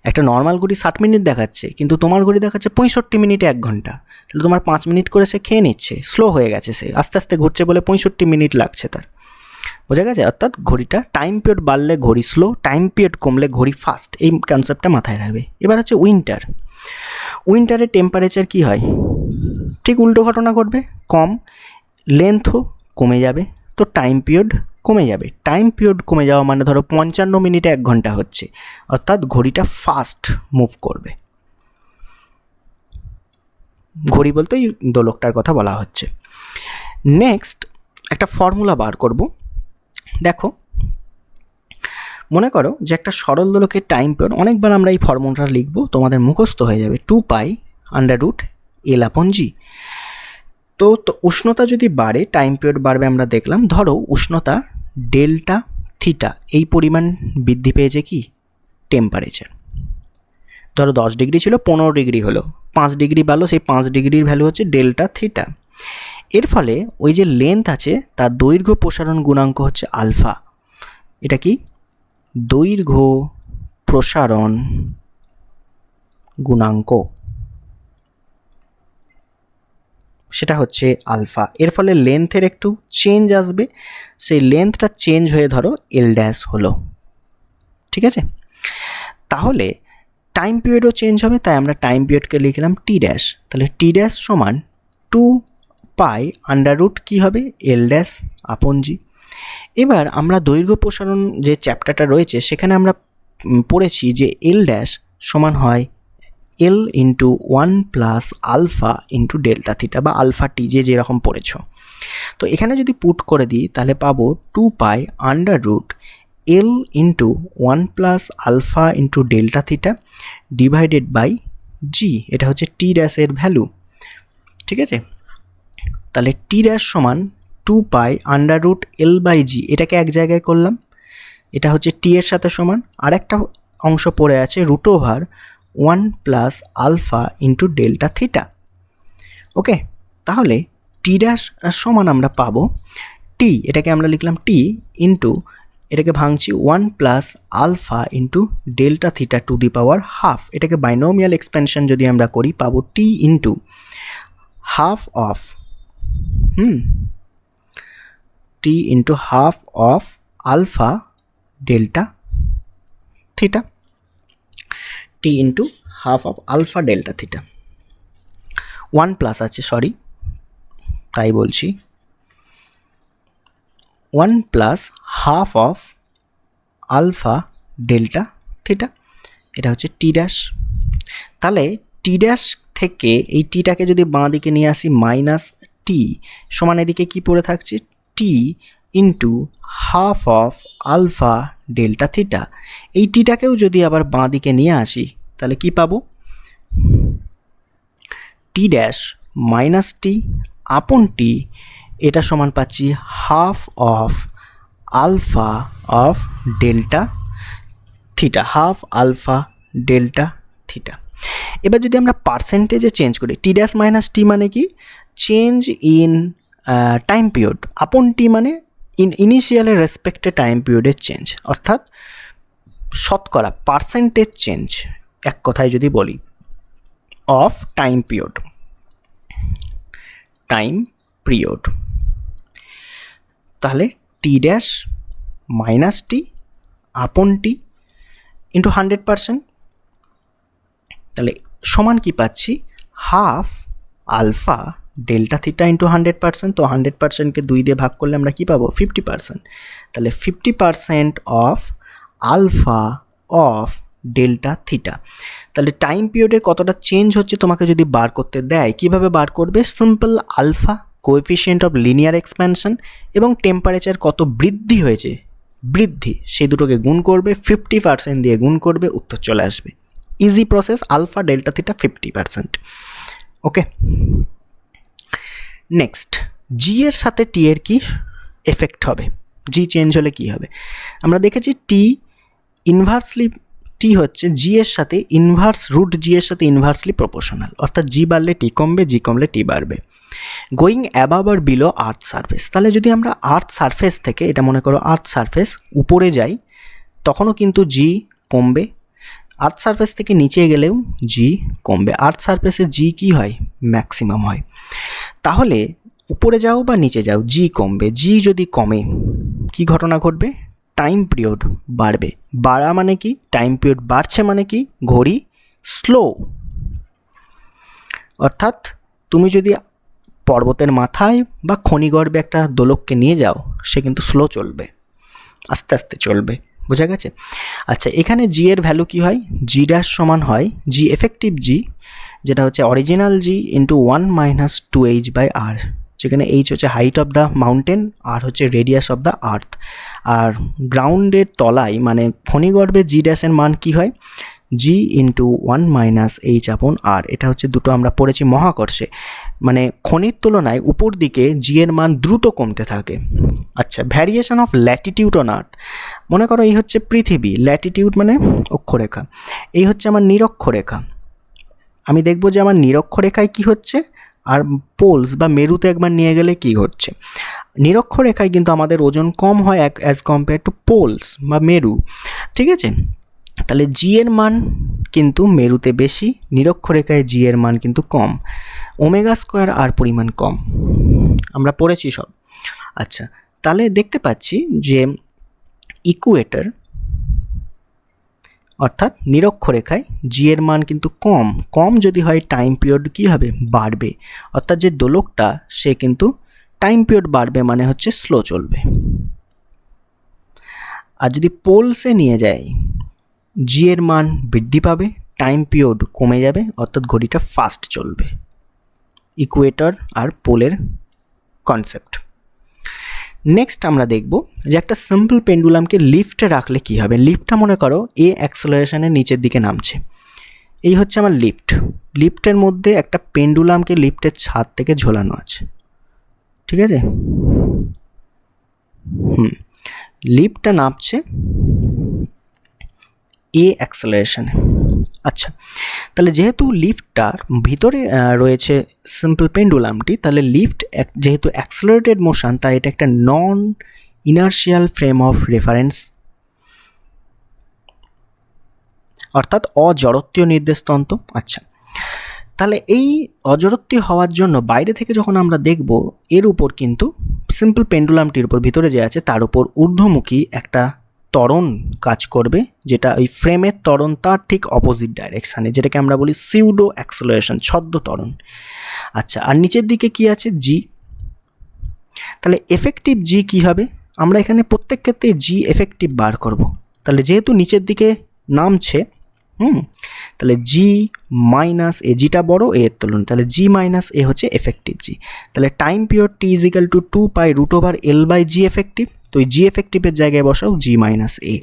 একটা নর্মাল ঘড়ি 60 মিনিট দেখাচ্ছে, কিন্তু তোমার ঘড়ি দেখাচ্ছে 65 মিনিটে 1 ঘন্টা। তাহলে তোমার 5 মিনিট করে সে খেয়ে নিচ্ছে, স্লো হয়ে গেছে, সে আস্তে আস্তে ঘুরছে বলে 65 মিনিট লাগছে তার। বোঝা গেছে? অর্থাৎ ঘড়িটা টাইম পিরিয়ড বাড়লে ঘড়ি স্লো, টাইম পিরিয়ড কমলে ঘড়ি ফাস্ট। এই কনসেপ্টটা মাথায় রাখবে। এবার হচ্ছে উইন্টার। উইন্টারে টেম্পারেচার কি হয়? ঠিক উল্টো ঘটনা ঘটবে, কম, লেন্থও কমে যাবে, তো টাইম পিরিয়ড কমে যাবে। টাইম পিরিয়ড কমে যাওয়া মানে ধরো 55 মিনিটে 1 ঘন্টা হচ্ছে, অর্থাৎ ঘড়িটা ফাস্ট মুভ করবে। ঘড়ি বলতে এই দোলকটার কথা বলা হচ্ছে। নেক্সট একটা ফর্মুলা বার করব। দেখো, মনে করো যে একটা সরল দোলকের টাইম পিরিয়ড, অনেকবার আমরা এই ফর্মুলাটা লিখবো, তোমাদের মুখস্থ হয়ে যাবে, 2π√L/g। তো উষ্ণতা যদি বাড়ে, টাইম পিরিয়ড বাড়বে, আমরা দেখলাম। ধরো উষ্ণতা ডেল্টা থিটা এই পরিমাণ বৃদ্ধি পেয়েছে কি? টেম্পারেচার। ধরো 10 ডিগ্রি ছিল, 15 ডিগ্রি হলো, 5 ডিগ্রি বাড়লো, সেই 5 ডিগ্রির ভ্যালু হচ্ছে ডেল্টা থিটা। এর ফলে ওই যে লেন্থ আছে তার দৈর্ঘ্য প্রসারণ গুণাঙ্ক হচ্ছে আলফা। এটা কি? দৈর্ঘ্য প্রসারণ গুণাঙ্ক, সেটা হচ্ছে আলফা। এর ফলে লেন্থের একটু চেঞ্জ আসবে, সেই লেন্থটা চেঞ্জ হয়ে ধরো এল ড্যাশ হলো। ঠিক আছে? তাহলে টাইম পিরিয়ডও চেঞ্জ হবে, তাই আমরা টাইম পিরিয়ডকে লিখলাম টি ড্যাশ। তাহলে টি ড্যাশ সমান 2π√, কী হবে? এল ড্যাশ আপন জি। এবার আমরা দৈর্ঘ্য প্রসারণ যে চ্যাপ্টারটা রয়েছে সেখানে আমরা পড়েছি যে এল ড্যাশ সমান হয় L into 1 + alpha into delta theta, বা আলফা টি, যে যেরকম পড়েছ। তো এখানে যদি পুট করে দিই তাহলে পাবো 2π√L into 1 + alpha into delta theta divided by G. এটা হচ্ছে টি ড্যাশের ভ্যালু। ঠিক আছে? তাহলে টি ড্যাশ সমান 2π√L/g। এটাকে এক জায়গায় করলাম, এটা হচ্ছে টি এর সাথে সমান, আর একটা অংশ পড়ে আছে √1 + আলফা ইন্টু ডেল্টা থিটা। ওকে, তাহলে টি ড্যাশ সমান আমরা পাবো টি, এটাকে আমরা লিখলাম টি ইন্টু, এটাকে ভাঙছি 1 + alpha into delta theta to the power half. এটাকে বাইনোমিয়াল এক্সপেনশন যদি আমরা করি পাবো T into half of T into half of alpha delta theta, T into half of alpha delta theta. 1 আছে, সরি তাই বলছি, 1 + half of alpha delta theta, এটা হচ্ছে টি ড্যাশ। তাহলে টি ড্যাশ থেকে এই টিটাকে যদি বাঁ দিকে নিয়ে আসি মাইনাস টি সমান, এদিকে কি পড়ে থাকছে? T into half of alpha delta theta. এই টিটাকেও যদি আবার বাঁ দিকে নিয়ে আসি তাহলে কি পাবো? টি ড্যাশ মাইনাস টি আপন টি, এটা সমান পাচ্ছি half of alpha of delta theta, half alpha delta theta. এবার যদি আমরা পার্সেন্টেজে চেঞ্জ করি, টি ড্যাশ মাইনাস টি মানে কি? চেঞ্জ ইন টাইম পিরিয়ড, আপন টি মানে ইনিশিয়ালের রেসপেক্টে টাইম পিরিয়ডের চেঞ্জ, অর্থাৎ শতকরা পার্সেন্টেজ চেঞ্জ এক কথায় যদি বলি অফ টাইম পিরিয়ড, তাহলে টি ড্যাশ মাইনাস টি আপন টি ইন্টু 100%, তাহলে সমান কি পাচ্ছি? Half alpha delta theta into 100%। তো 100%কে 2 দিয়ে ভাগ করলে আমরা কি পাবো? 50%। তাহলে 50% of alpha of delta theta. তাহলে টাইম পিরিয়ডে কতটা চেঞ্জ হচ্ছে তোমাকে যদি বার করতে দেয়, কিভাবে বার করবে? Simple alpha coefficient of linear expansion এবং টেম্পারেচার কত বৃদ্ধি হয়েছে, সেই দুটোকে গুণ করবে, 50% দিয়ে গুণ করবে, উত্তর চলে আসবে। Easy process, alpha delta theta 50%। Okay, next, g এর সাথে টি এর কি এফেক্ট হবে? জি চেঞ্জ হলে কি হবে? আমরা দেখেছি টি ইনভার্সলি, টি হচ্ছে জি এর সাথে ইনভার্স, রুট জি এর সাথে ইনভার্সলি প্রপোর্শনাল, অর্থাৎ জি বাড়লে টি কমবে, জি কমলে টি বাড়বে। গোয়িং অ্যাবাভ আর বিলো আর্থ সারফেস, তাহলে যদি আমরা আর্থ সারফেস থেকে, এটা মনে করো আর্থ সারফেস, উপরে যাই তখনও কিন্তু জি কমবে, আর্থ সারফেস থেকে নিচে গেলেও জি কমবে। আর্থ সারফেসে জি কি হয়? ম্যাক্সিমাম হয়। তাহলে উপরে যাও বা নিচে যাও জি কমবে। জি যদি কমে কি ঘটনা ঘটবে? টাইম পিরিয়ড বাড়বে। বাড়া মানে কি? টাইম পিরিয়ড বাড়ছে মানে কি? ঘড়ি স্লো। অর্থাৎ তুমি যদি পর্বতের মাথায় বা খনিগর্ভে একটা দোলককে নিয়ে যাও, সে কিন্তু স্লো চলবে, আস্তে আস্তে চলবে। বোঝা গেছে? আচ্ছা, এখানে জি এর ভ্যালু কি হয়? জি ড্যাশ সমান হয় জি এফেক্টিভ জি, যেটা হচ্ছে অরিজিনাল জি ইন্টু 1 মাইনাস 2h/r, যেখানে এইচ হচ্ছে হাইট অফ দ্য মাউন্টেন, আর হচ্ছে রেডিয়াস অফ দ্য আর্থ। আর গ্রাউন্ডের তলায় মানে খনিগর্ভে জি ড্যাশের মান কি হয়? জি ইন্টু 1 মাইনাস h/r। এটা হচ্ছে দুটো আমরা পড়েছি মহাকর্ষে, মানে খনির তুলনায় উপর দিকে জি এর মান দ্রুত কমতে থাকে। আচ্ছা, variation of Latitude on earth, মনে করো এই হচ্ছে পৃথিবী, ল্যাটিটিউড মানে অক্ষরেখা, এই হচ্ছে আমার নিরক্ষরেখা। আমি দেখব যে আমার নিরক্ষরেখায় কি হচ্ছে, আর পোলস বা মেরুতে একবার নিয়ে গেলে কি ঘটছে। নিরক্ষরেখায় কিন্তু আমাদের ওজন কম হয় অ্যাজ কম্পেয়ার টু পোলস বা মেরু, ঠিক আছে? তাহলে জি এর মান কিন্তু মেরুতে বেশি, নিরক্ষরেখায় জি এর মান কিন্তু কম, ওমেগা স্কোয়ার আর পরিমাণ কম, আমরা পড়েছি সব। আচ্ছা, তাহলে দেখতে পাচ্ছি যে ইকুয়েটর অর্থাৎ নিরক্ষরেখায় জি এর মান কিন্তু কম যদি হয় টাইম পিরিয়ড কী হবে? বাড়বে। অর্থাৎ যে দোলকটা সে কিন্তু টাইম পিরিয়ড বাড়বে মানে হচ্ছে স্লো চলবে। আর যদি পোলসে নিয়ে যায়, জি এর মান বৃদ্ধি পাবে, টাইম পিরিয়ড কমে যাবে, অর্থাৎ ঘড়িটা ফাস্ট চলবে। ইকুয়েটর আর পোলের কনসেপ্ট। নেক্সট আমরা দেখব যে একটা সিম্পল পেন্ডুলামকে লিফটে রাখলে কি হবে। লিফটটা মনে করো এ অ্যাক্সেলারেশনের নিচের দিকে নামছে, এই হচ্ছে আমার লিফট। লিফটের মধ্যে একটা পেন্ডুলামকে লিফটের ছাদ থেকে ঝোলানো আছে, ঠিক আছে? লিফটটা নামছে এ অ্যাক্সেলারেশনে। আচ্ছা, তাহলে যেহেতু লিফটটার ভিতরে রয়েছে সিম্পল পেন্ডুলামটি, তাহলে লিফট যেহেতু অ্যাক্সেলারেটেড মোশন, তাই এটা একটা নন ইনার্শিয়াল ফ্রেম অফ রেফারেন্স, অর্থাৎ অজড়ত্বীয় নির্দেশতন্ত্র। আচ্ছা, তাহলে এই অজড়ত্বীয় হওয়ার জন্য বাইরে থেকে যখন আমরা দেখব, এর উপর কিন্তু সিম্পল পেন্ডুলামটির উপর ভিতরে যে আছে তার উপর ঊর্ধ্বমুখী একটা ত্বরণ কাজ করবে, যেটা ওই ফ্রেমের ত্বরণ তার ঠিক অপোজিট ডাইরেকশানে, যেটাকে আমরা বলি সিউডো অ্যাক্সেলারেশন, ছদ্ম ত্বরণ। আচ্ছা, আর নিচের দিকে কি আছে? জি। তাহলে এফেক্টিভ জি কি হবে? আমরা এখানে প্রত্যেক ক্ষেত্রে জি এফেক্টিভ বার করব। তাহলে যেহেতু নিচের দিকে নামছে, তাহলে জি মাইনাস এ, জিটা বড় এ এর তুলনায়, তাহলে জি মাইনাস এ হচ্ছে এফেক্টিভ জি। তাহলে time period T is equal to 2π√L/G effective, তো ওই জি এফেক্টিভের জায়গায় বসাও জি মাইনাস এ।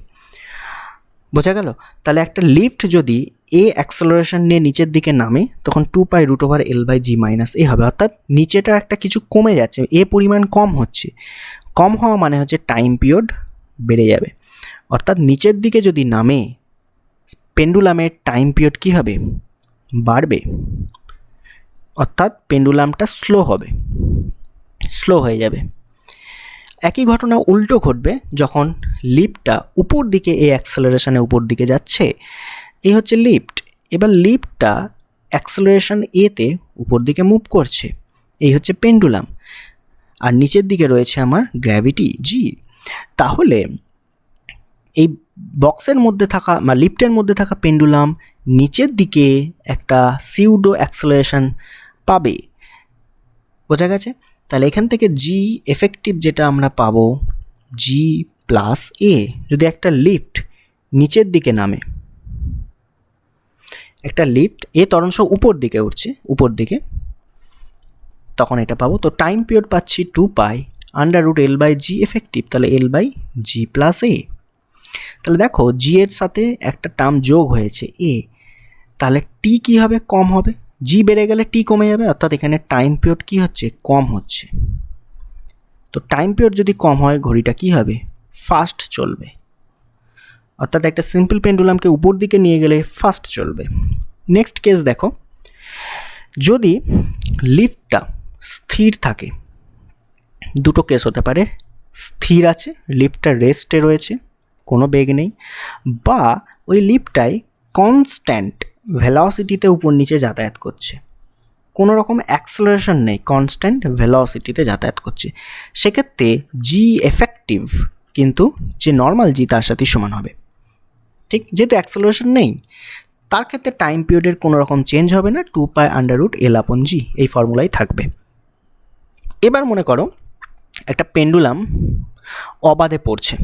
বোঝা গেল? তাহলে একটা লিফট যদি এ অ্যাক্সেলারেশন নিয়ে নিচের দিকে নামে তখন 2π√L/G মাইনাস এ হবে, অর্থাৎ নিচেটা একটা কিছু কমে যাচ্ছে, এ পরিমাণ কম হচ্ছে। কম হওয়া মানে হচ্ছে টাইম পিরিয়ড বেড়ে যাবে, অর্থাৎ নিচের দিকে যদি নামে পেন্ডুলামের টাইম পিরিয়ড কী হবে? বাড়বে, অর্থাৎ পেন্ডুলামটা স্লো হবে, স্লো হয়ে যাবে। একই ঘটনা উল্টো ঘটবে যখন লিফটটা উপর দিকে এ অ্যাক্সেলারেশনে উপর দিকে যাচ্ছে, এই হচ্ছে লিফট, এবার লিফটটা অ্যাক্সেলারেশন এতে উপর দিকে মুভ করছে, এই হচ্ছে পেন্ডুলাম, আর নিচের দিকে রয়েছে আমার গ্র্যাভিটি জি। তাহলে এই বক্সের মধ্যে থাকা বা লিফটের মধ্যে থাকা পেন্ডুলাম নিচের দিকে একটা সিউডো অ্যাক্সেলারেশন পাবে। বোঝা গেছে? তাহলে এখান থেকে জি এফেক্টিভ যেটা আমরা পাবো জি প্লাস এ, যদি একটা লিফট নিচের দিকে নামে, একটা লিফট এ ত্বরণসহ উপর দিকে উঠছে, উপর দিকে, তখন এটা পাবো। তো টাইম পিরিয়ড পাচ্ছি 2π√L/G এফেক্টিভ, তাহলে L/G প্লাস এ। তাহলে দেখো জি এর সাথে একটা টার্ম যোগ হয়েছে এ, তাহলে টি কী হবে? কম হবে, জি বেড়ে গেলে টি কমে যাবে, অর্থাৎ এখানে টাইম পিরিয়ড কী হচ্ছে? কম হচ্ছে। তো টাইম পিরিয়ড যদি কম হয় ঘড়িটা কী হবে? ফাস্ট চলবে, অর্থাৎ একটা সিম্পল পেন্ডুলামকে উপর দিকে নিয়ে গেলে ফাস্ট চলবে। নেক্সট কেস দেখো, যদি লিফটটা স্থির থাকে, দুটো কেস হতে পারে, স্থির আছে, লিফটটা রেস্টে রয়েছে, কোনো বেগ নেই, বা ওই লিফটটায় কনস্ট্যান্ট ভেলোসিটিতে উপর নিচে যাতায়াত করছে, কোনো রকম অ্যাক্সেলারেশন নেই, কনস্ট্যান্ট ভেলোসিটিতে যাতায়াত করছে। সেক্ষেত্রে জি এফেক্টিভ কিন্তু যে নর্মাল জি তার সাথেই সমান হবে, ঠিক, যেহেতু অ্যাক্সেলারেশন নেই, তার ক্ষেত্রে টাইম পিরিয়ডের কোনো রকম চেঞ্জ হবে না, 2π√L/G এই ফর্মুলাই থাকবে। এবার মনে করো একটা পেন্ডুলাম অবাধে পড়ছে,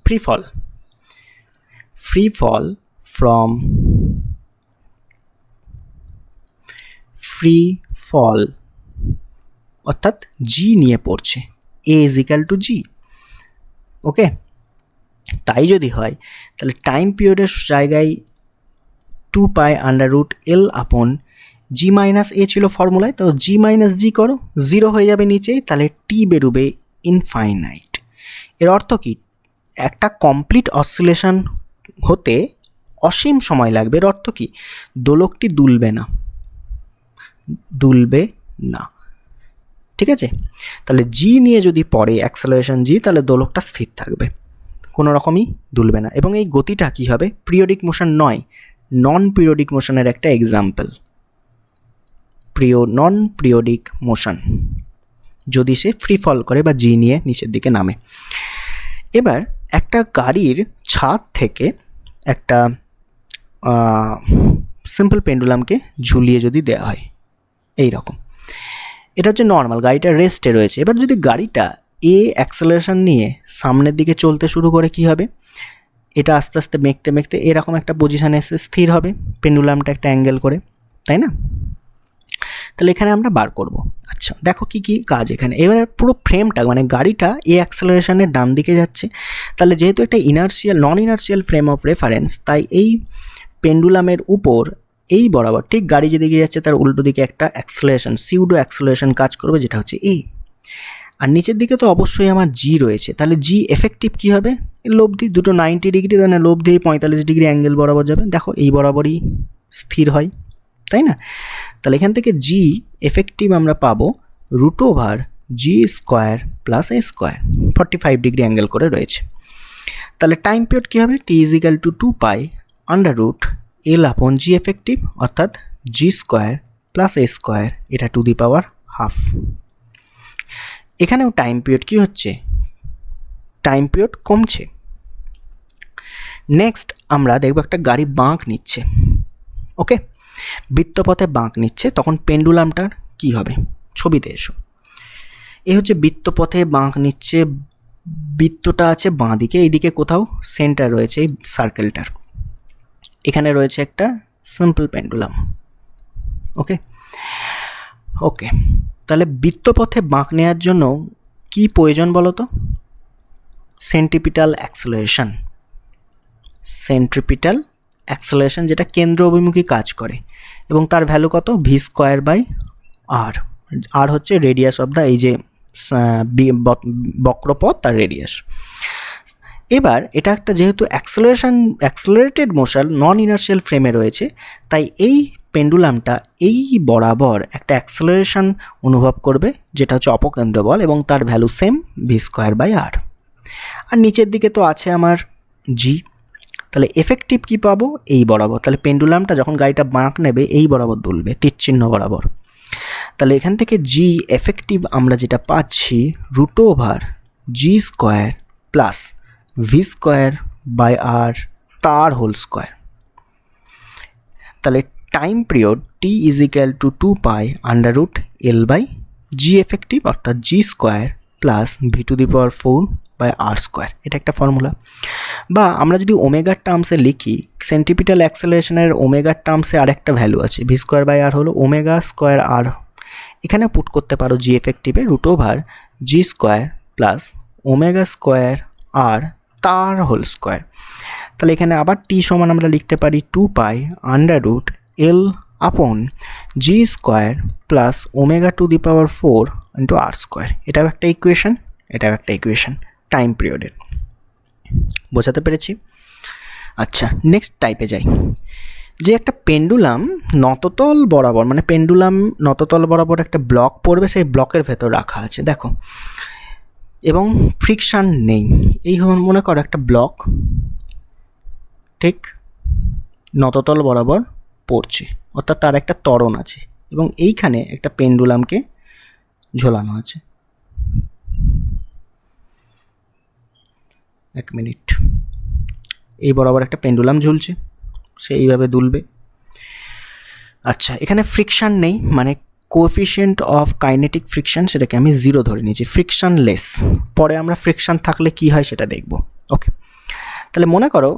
ফ্রি ফল অর্থাৎ জি নিয়ে পড়ছে, এ ইজ ইকাল টু জি। ওকে, তাই যদি হয় তাহলে টাইম পিরিয়ডের জায়গায় 2π√L/G মাইনাস এ ছিল ফর্মুলায়, তো জি মাইনাস জি করো, 0 হয়ে যাবে নিচেই, তাহলে টি বেরোবে ইনফাইনাইট। এর অর্থ কি? একটা কমপ্লিট অসিলেশন হতে অসীম সময় লাগবে। এর অর্থ কি? দোলকটি দুলবে না, ঠিক আছে? তাহলে জি নিয়ে যদি পড়ে অ্যাক্সেলারেশন জি, তাহলে দোলকটা স্থির থাকবে, কোনো রকমই দুলবে না, এবং এই গতিটা কী হবে? পিরিয়ডিক মোশন নয়, নন পিরিয়ডিক মোশনের একটা এক্সাম্পল, নন পিরিয়ডিক মোশন, যদি সে ফ্রি ফল করে বা জি নিয়ে নিচের দিকে নামে। এবার একটা গাড়ির ছাদ থেকে একটা সিম্পল পেন্ডুলামকে ঝুলিয়ে যদি দেওয়া হয় এই রকম, এটা হচ্ছে নর্মাল, গাড়িটা রেস্টে রয়েছে। এবার যদি গাড়িটা এ অ্যাক্সেলারেশন নিয়ে সামনের দিকে চলতে শুরু করে, কি হবে? এটা আস্তে আস্তে মেঘতে এরকম একটা পজিশানে এসে স্থির হবে, পেন্ডুলামটা একটা অ্যাঙ্গেল করে, তাই না? তাহলে এখানে আমরা বার করব। আচ্ছা দেখো কি কি কাজ এখানে। এবারে পুরো ফ্রেমটা মানে গাড়িটা এ অ্যাক্সেলারেশনের ডান দিকে যাচ্ছে, তাহলে যেহেতু একটা নন ইনার্শিয়াল ফ্রেম অফ রেফারেন্স, তাই এই পেন্ডুলামের উপর এই বরাবর ঠিক গাড়ি যেদিকে যাচ্ছে তার উল্টো দিকে একটা অ্যাক্সেলারেশন, সিউডো অ্যাক্সেলারেশন কাজ করবে, যেটা হচ্ছে এ। আর নিচের দিকে তো অবশ্যই আমার জি রয়েছে, তাহলে জি এফেক্টিভ কী হবে? লব্ধি, দুটো 90 ডিগ্রি, তাহলে লব্ধি 45 ডিগ্রি অ্যাঙ্গেল বরাবর যাবে। দেখো এই বরাবরই স্থির হয়, তাই না? তাহলে এখান থেকে জি এফেক্টিভ আমরা পাবো √G² plus A², 45 degree angle করে রয়েছে। তাহলে টাইম পিরিয়ড কী হবে? T is equal to 2π√L/G effective, অর্থাৎ G² প্লাস A², এটা টু দি পাওয়ার হাফ। এখানেও টাইম পিরিয়ড কী হচ্ছে? টাইম পিরিয়ড কমছে। নেক্সট আমরা দেখব একটা গাড়ি বাঁক নিচ্ছে, ওকে, বৃত্তপথে বাঁক নিচ্ছে, তখন পেন্ডুলামটার কি হবে? ছবিতে এসো। এ হচ্ছে বৃত্তপথে বাঁক নিচ্ছে, বৃত্তটা আছে বাঁ দিকে, এইদিকে কোথাও সেন্টার রয়েছে এই সার্কেলটার, এখানে রয়েছে একটা সিম্পল পেন্ডুলাম। ওকে ওকে তাহলে বৃত্তপথে বাঁক নেওয়ার জন্য কি প্রয়োজন বলো তো? Centripetal acceleration. সেন্ট্রিপিটাল অ্যাক্সেলারেশন যেটা কেন্দ্র অভিমুখী কাজ করে, এবং তার ভ্যালু কত? V square by R. আর হচ্ছে রেডিয়াস অফ দ্য এই যে বক্রপথ তার রেডিয়াস। এবার এটা একটা যেহেতু অ্যাক্সেলারেটেড মোশন নন ইনার্শিয়াল ফ্রেমে রয়েছে, তাই এই পেন্ডুলামটা এই বরাবর একটা অ্যাক্সেলারেশন অনুভব করবে, যেটা হচ্ছে অপকেন্দ্র বল, এবং তার value same V square by R. আর নিচের দিকে তো আছে আমার জি। তাহলে এফেক্টিভ কী পাবো? এই বরাবর। তাহলে পেন্ডুলামটা যখন গাড়িটা বাঁক নেবে এই বরাবর দুলবে, তীর চিহ্ন বরাবর। তাহলে এখান থেকে জি এফেক্টিভ আমরা যেটা পাচ্ছি root over g square plus v square by r তার হোল স্কোয়ার। তাহলে time period T is equal to 2 pi under root L by g effective, অর্থাৎ g square plus v to the power 4 by R square. এটা একটা formula. বা আমরা যদি ওমেগার টার্মসে লিখি, centripetal অ্যাক্সেলারেশনের ওমেগার টার্মসে আরেকটা ভ্যালু আছে, ভি স্কোয়ার বাই আর হলো ওমেগা স্কোয়ার আর। এখানে পুট করতে পারো জি এফেক্টিভে root over g square plus omega square আর তার হোল স্কোয়ার। তাহলে এখানে আবার টি সমান আমরা লিখতে পারি 2 pi under root L upon g square plus omega to the power 4 into r square. এটাও একটা ইকুয়েশন, এটাও একটা ইকুয়েশন টাইম পিরিয়ডের। বোঝাতে পেরেছি? আচ্ছা, নেক্সট টাইপে যাই। যে একটা পেন্ডুলাম নততল বরাবর, মানে পেন্ডুলাম নততল বরাবর একটা ব্লক পড়বে, সেই ব্লকের ভেতর রাখা আছে দেখো, এবং ফ্রিকশান নেই। এই মনে করো একটা ব্লক ঠিক নততল বরাবর পড়ছে, অর্থাৎ তার একটা ত্বরণ আছে, এবং এইখানে একটা পেন্ডুলামকে ঝোলানো আছে। এক মিনিট, এই বরাবর একটা পেন্ডুলাম ঝুলছে, সে এইভাবে দুলবে। আচ্ছা, এখানে ফ্রিকশান নেই, মানে কোএফিশিয়েন্ট অফ কাইনেটিক ফ্রিকশন সেটাকে আমি 0 ধরে নিয়েছি, ফ্রিকশান লেস। পরে আমরা ফ্রিকশান থাকলে কি হয় সেটা দেখব। ওকে, তাহলে মনে করো,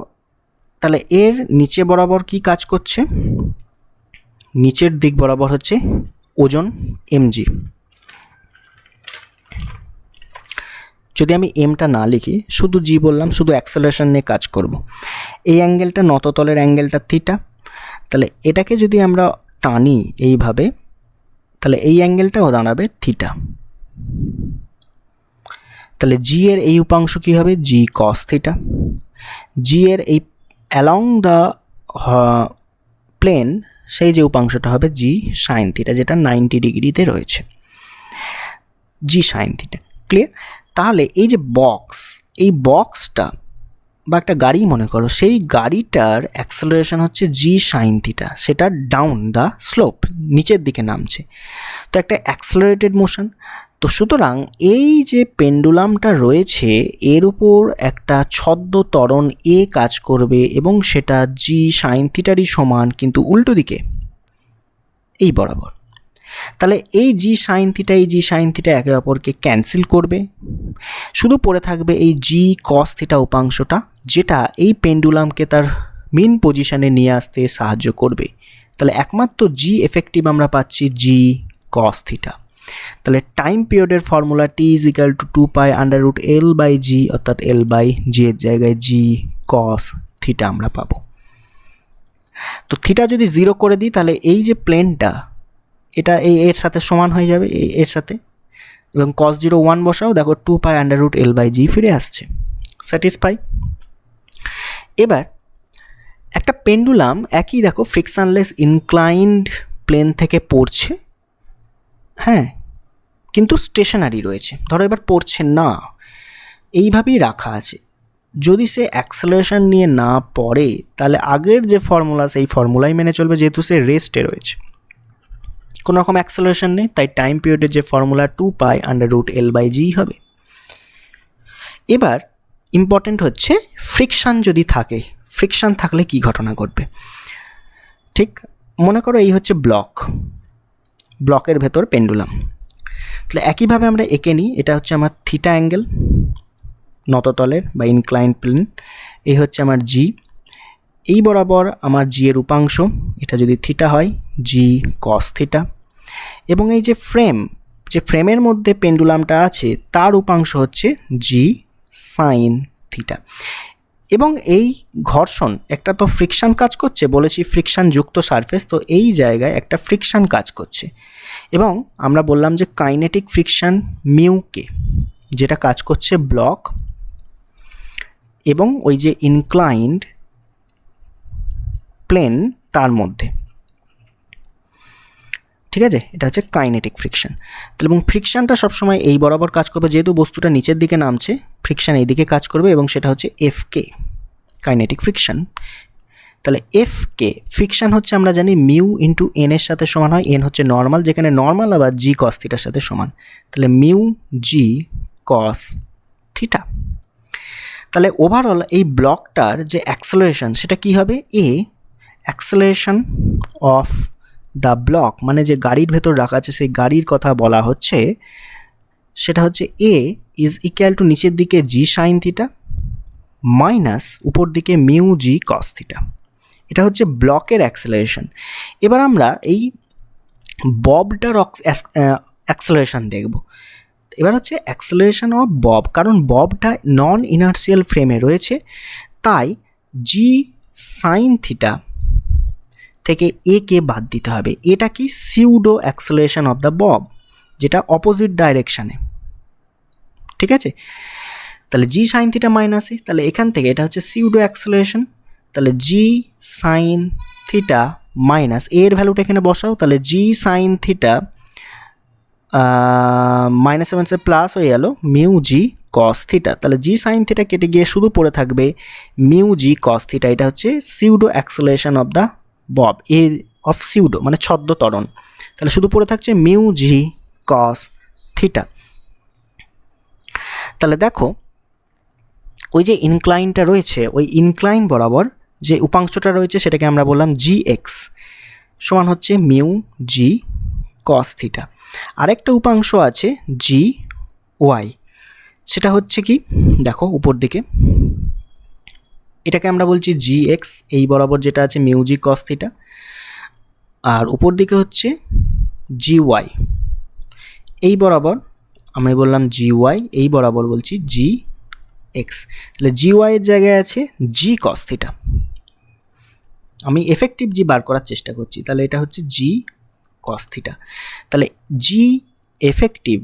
তাহলে এর নিচে বরাবর কি কাজ করছে? নিচের দিক বরাবর হচ্ছে ওজন এমজি। যদি আমি এমটা না লিখি, শুধু জি বললাম, শুধু অ্যাক্সেলারেশন নিয়ে কাজ করব। এই অ্যাঙ্গেলটা নততলের অ্যাঙ্গেলটা থিটা। তাহলে এটাকে যদি আমরা টানি এইভাবে, তাহলে এই অ্যাঙ্গেলটাও দাঁড়াবে থিটা। তাহলে জি এর এই উপাংশ কী হবে? জি কস থিটা। জি এর এই অ্যালং দ্য প্লেন সেই যে উপাংশটা হবে জি সাইন থিটা, যেটা 90 ডিগ্রিতে রয়েছে, জি সাইন থিটা। ক্লিয়ার? তাহলে এই যে বক্স, এই বক্সটা বা একটা গাড়ি মনে করো, সেই গাড়িটার অ্যাক্সেলারেশন হচ্ছে জি সাইন থিটা, সেটা ডাউন দ্য স্লোপ, নিচের দিকে নামছে, তো একটা অ্যাক্সেলারেটেড মোশন। তো সুতরাং এই যে পেন্ডুলামটা রয়েছে এর উপর একটা ছদ্ম ত্বরণ এ কাজ করবে, এবং সেটা জি সাইন থিটারই সমান, কিন্তু উল্টো দিকে এই বরাবর। তাহলে এই জি সাইন থিটা, এই জি সাইন থিটা একে অপরকে ক্যান্সেল করবে, শুধু পড়ে থাকবে এই জি কস থিটা উপাংশটা, যেটা এই পেন্ডুলামকে তার মেন পজিশনে নিয়ে আসতে সাহায্য করবে। তাহলে একমাত্র জি এফেক্টিভ আমরা পাচ্ছি জি কস থিটা। তাহলে টাইম পিরিয়ডের formula T is equal to 2 pi under root L by g, অর্থাৎ এল বাই জি এর জায়গায় জি কস থিটা আমরা পাবো। তো থিটা যদি 0 করে দিই, তাহলে এই যে প্লেনটা এটা এর সাথে সমান হয়ে যাবে এর সাথে, এবং cos 0 1 বসাও, দেখো 2 pi under root L by জি ফিরে আসছে। স্যাটিসফাই? এবার একটা পেন্ডুলাম একই দেখো ফ্রিকশনলেস ইনক্লাইন্ড প্লেন থেকে পড়ছে, হ্যাঁ, কিন্তু স্টেশনারি রয়েছে। ধরো এবার পড়ছে না, এইভাবেই রাখা আছে। যদি সে অ্যাক্সেলারেশন নিয়ে না পড়ে, তাহলে আগের যে ফর্মুলা সেই ফর্মুলাই মেনে চলবে, যেহেতু সে রেস্টে রয়েছে, কোনো রকম অ্যাক্সেলারেশন নেই, তাই টাইম পিরিয়ডের যে formula 2 pi under root L by g হবে। এবার ইম্পর্টেন্ট হচ্ছে ফ্রিকশান যদি থাকে, ফ্রিকশান থাকলে কি ঘটনা ঘটবে। ঠিক মনে করো এই হচ্ছে ব্লকের ভেতর পেন্ডুলাম। তাহলে একইভাবে আমরা এঁকে নিই, এটা হচ্ছে আমার থিটা অ্যাঙ্গেল নততলের বা ইনক্লাইন্ড প্লেন, এই হচ্ছে আমার জি, এই বরাবর আমার জি এর উপাংশ, এটা যদি থিটা হয় জি কস থিটা, এবং এই যে ফ্রেমের মধ্যে পেন্ডুলামটা আছে তার উপাংশ হচ্ছে জি সাইন থিটা। এবং এই ঘর্ষণ, একটা তো ফ্রিকশান কাজ করছে, বলেছি ফ্রিকশান যুক্ত সারফেস, তো এই জায়গায় একটা ফ্রিকশান কাজ করছে, এবং আমরা বললাম যে কাইনেটিক ফ্রিকশান মিউকে, যেটা কাজ করছে ব্লক এবং ওই যে ইনক্লাইন্ড প্লেন তার মধ্যে, ঠিক আছে, এটা হচ্ছে কাইনেটিক ফ্রিকশন। তাহলে এবং ফ্রিকশানটা সবসময় এই বরাবর কাজ করবে, যেহেতু বস্তুটা নিচের দিকে নামছে ফ্রিকশান এই দিকে কাজ করবে, এবং সেটা হচ্ছে এফ কে কাইনেটিক ফ্রিকশন। তাহলে এফ কে ফ্রিকশান হচ্ছে আমরা জানি মিউ ইন্টু এন এর সাথে সমান হয়, এন হচ্ছে নর্মাল, যেখানে নর্মাল আবার জি কস থিটার সাথে সমান, তাহলে মিউ জি কস থিটা। তাহলে ওভারঅল এই ব্লকটার যে অ্যাক্সেলারেশন সেটা কি হবে, অ্যাক্সেলারেশন অফ দ্য ব্লক, মানে যে গাড়ির ভেতর রাখা আছে সেই গাড়ির কথা বলা হচ্ছে, সেটা হচ্ছে এ ইজ ইকুয়াল টু নিচের দিকে জি সাইন থিটা মাইনাস উপর দিকে মিউ জি কস থিটা। এটা হচ্ছে ব্লকের অ্যাক্সেলারেশন। এবার আমরা এই ববটার অ্যাক্সেলারেশন দেখব। এবার হচ্ছে অ্যাক্সেলারেশন অফ বব, কারণ ববটা নন ইনার্সিয়াল ফ্রেমে রয়েছে, তাই জি সাইন থিটা থেকে এ কে বাদ দিতে হবে। এটা কি pseudo acceleration of the Bob, যেটা অপোজিট ডাইরেকশানে, ঠিক আছে। তাহলে জি সাইন থিটা মাইনাস এ, তাহলে এখান থেকে এটা হচ্ছে সিউডো অ্যাক্সেলারেশন, তাহলে জি সাইন থিটা মাইনাস এর ভ্যালুটা এখানে বসাও, তাহলে জি সাইন থিটা মাইনাস মাইনাসে প্লাস হয়ে গেল মিউ জি কস থিটা। তাহলে জি সাইন থিটা কেটে গিয়ে শুধু পড়ে থাকবে মিউ জি কস থিটা। এটা হচ্ছে pseudo acceleration of the Bob, A of pseudo মানে ছদ্ম ত্বরণ। তাহলে শুধু পড়ে থাকছে মিউ জি কস থিটা। তাহলে দেখো ওই যে ইনক্লাইনটা রয়েছে, ওই ইনক্লাইন বরাবর যে উপাংশটা রয়েছে সেটাকে আমরা বললাম জি এক্স সমান হচ্ছে মিউ জি কস থিটা। আরেকটা উপাংশ আছে জি ওয়াই, সেটা হচ্ছে কি দেখো উপর দিকে, এটাকে আমরা বলছি জি এক্স, এই বরাবর যেটা আছে মিউ জি কস থিটা, আর উপর দিকে হচ্ছে জি ওয়াই, এই বরাবর আমি বললাম জি ওয়াই, এই বরাবর বলছি জি এক্স। তাহলে জি ওয়াইয়ের জায়গায় আছে জি কস থিটা, আমি এফেক্টিভ জি বার করার চেষ্টা করছি, তাহলে এটা হচ্ছে জি কস থিটা। তাহলে জি এফেক্টিভ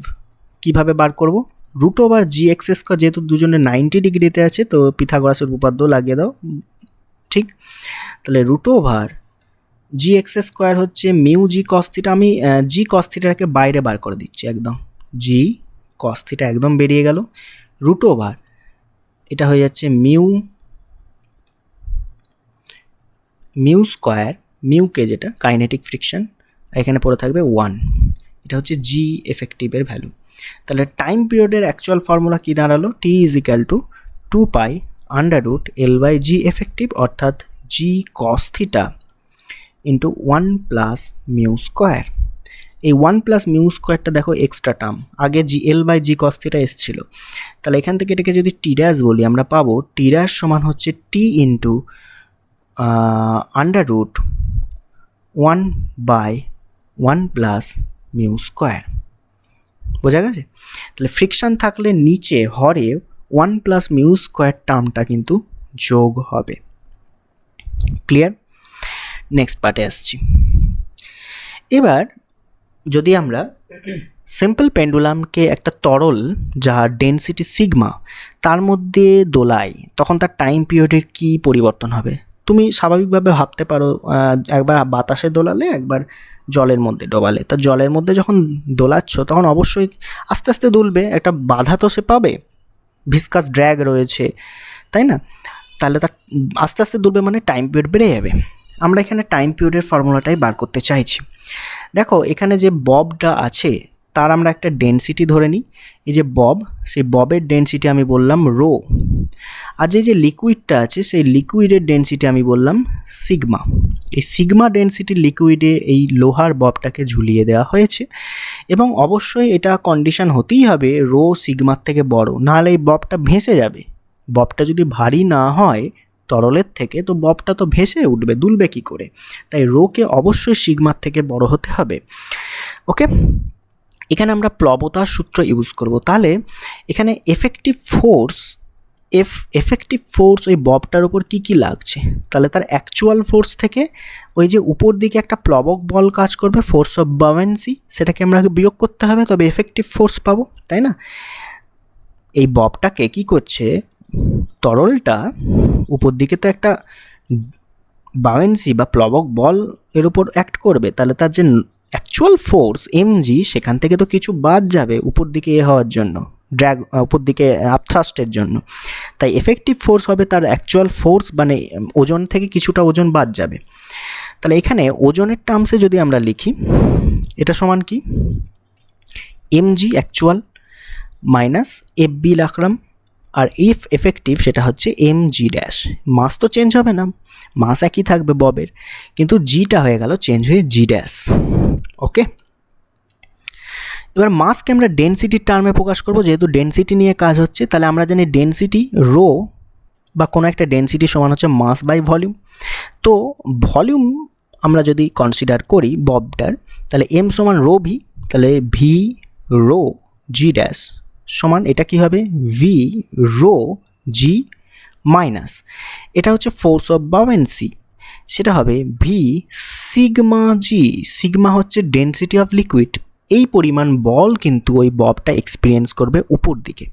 কিভাবে বার করব, রুট ওভার জি এক্স স্কোয়ার, যেহেতু দুজনে 90 ডিগ্রিতে আছে তো পিথাগোরাসের উপপাদ্য লাগিয়ে দাও, ঠিক। তাহলে রুট ওভার জি এক্স স্কোয়ার হচ্ছে মিউ জি কস থিটা, আমি জি কস থিটাকে বাইরে বার করে দিচ্ছি, একদম জি কস থিটা একদম বেরিয়ে গেল, রুট ওভার এটা হয়ে যাচ্ছে মিউ স্কোয়ার, মিউকে যেটা কাইনেটিক ফ্রিকশন, এখানে পড়ে থাকবে 1, এটা হচ্ছে জি এফেক্টিভের ভ্যালু। তাহলে টাইম পিরিয়ডের অ্যাকচুয়াল ফর্মুলা কী দাঁড়ালো, T is equal to 2 pi under root L by g effective, অর্থাৎ g cos theta into 1 plus mu square. এই 1 প্লাস মিউ স্কোয়ারটা দেখো এক্সট্রা টার্ম, আগে জি এল বাই জি কস থিটা এসেছিল, তাহলে এখান থেকে এটাকে যদি টি ড্যাশ বলি আমরা পাবো টি ড্যাশ সমান হচ্ছে T into under root 1 by 1 plus mu square. বোঝা গেছে? তাহলে ফ্রিকশান থাকলে নিচে হরে 1 প্লাস মিউ স্কোয়ার টার্মটা কিন্তু যোগ হবে। ক্লিয়ার? নেক্সট পার্টে আসছি। এবার যদি আমরা সিম্পল পেন্ডুলামকে একটা তরল যার ডেনসিটি সিগমা তার মধ্যে দোলাই, তখন তার টাইম পিরিয়ডের কী পরিবর্তন হবে? তুমি স্বাভাবিকভাবে ভাবতে পারো, একবার বাতাসে দোলালে একবার জলের মধ্যে ডোবালে, তা জলের মধ্যে যখন দোলাচ্ছ তখন অবশ্যই আস্তে আস্তে দুলবে, একটা বাধা তো সে পাবে, ভিসকাস ড্র্যাগ রয়েছে, তাই না? তাহলে তার আস্তে আস্তে দুলবে মানে টাইম পিরিয়ড বেড়ে যাবে। আমরা এখানে টাইম পিরিয়ডের ফর্মুলাটাই বার করতে চাইছি। দেখো এখানে যে ববটা আছে তার আমরা একটা ডেনসিটি ধরে নিই, এই যে বব, সেই ববের ডেনসিটি আমি বললাম রো, আর যে লিকুইডটা আছে সেই লিকুইডের ডেনসিটি আমি বললাম সিগমা। এই সিগমা ডেনসিটির লিকুইডে এই লোহার ববটাকে ঝুলিয়ে দেওয়া হয়েছে, এবং অবশ্যই এটা কন্ডিশন হতেই হবে রো সিগমার থেকে বড়, নাহলে এই ববটা ভেসে যাবে। ববটা যদি ভারী না হয় তরলের থেকে, তো ববটা তো ভেসে উঠবে, দুলবে কি করে, তাই রোকে অবশ্যই সিগমার থেকে বড় হতে হবে। ওকে, এখানে আমরা প্লবতার সূত্র ইউজ করব। তাহলে এখানে এফেক্টিভ ফোর্স ওই ববটার উপর কি লাগছে, তাহলে তার অ্যাকচুয়াল ফোর্স থেকে ওই যে উপর দিকে একটা প্লবক বল কাজ করবে, ফোর্স অফ বাউয়েন্সি, সেটাকে আমরা বিয়োগ করতে হবে, তবে এফেক্টিভ ফোর্স পাবো, তাই না? এই ববটাকে কি করছে, তরলটা উপর দিকে তো একটা বাউয়েন্সি বা প্লবক বল এর উপর অ্যাক্ট করবে, তাহলে তার যে অ্যাকচুয়াল ফোর্স mg সেখান থেকে তো কিছু বাদ যাবে উপর দিকে হওয়ার জন্য, ড্র্যাগ উপর দিকে আপথ্রাস্টের জন্য, তাই এফেক্টিভ ফোর্স হবে তার অ্যাকচুয়াল ফোর্স, মানে ওজন থেকে কিছুটা ওজন বাদ যাবে। তাহলে এখানে ওজনের টার্মসে যদি আমরা লিখি, এটা সমান কি, mg অ্যাকচুয়াল মাইনাস fb রাখলাম, আর ইফ এফেক্টিভ সেটা হচ্ছে mg ড্যাশ, মাস তো চেঞ্জ হবে না, মাস একই থাকবে ববের, কিন্তু জিটা হয়ে গেল চেঞ্জ হয়ে জি ড্যাশ। ওকে, এবার মাসকে আমরা ডেনসিটির টার্মে প্রকাশ করব, যেহেতু ডেনসিটি নিয়ে কাজ হচ্ছে, তাহলে আমরা জানি ডেনসিটি রো বা কোনো একটা ডেনসিটি সমান হচ্ছে মাস বাই ভলিউম। তো ভলিউম আমরা যদি কনসিডার করি ববটার, তাহলে এম সমান রো ভি, তাহলে ভি রো জি ড্যাশ সমান এটা কি হবে, ভি রো জি মাইনাস, এটা হচ্ছে ফোর্স অফ বাউয়েন্সি, সেটা হবে ভি সিগমা জি, সিগমা হচ্ছে ডেনসিটি অফ লিকুইড, এই পরিমাণ বল কিন্তু ওই ববটা এক্সপিরিয়েন্স করবে উপর দিকে।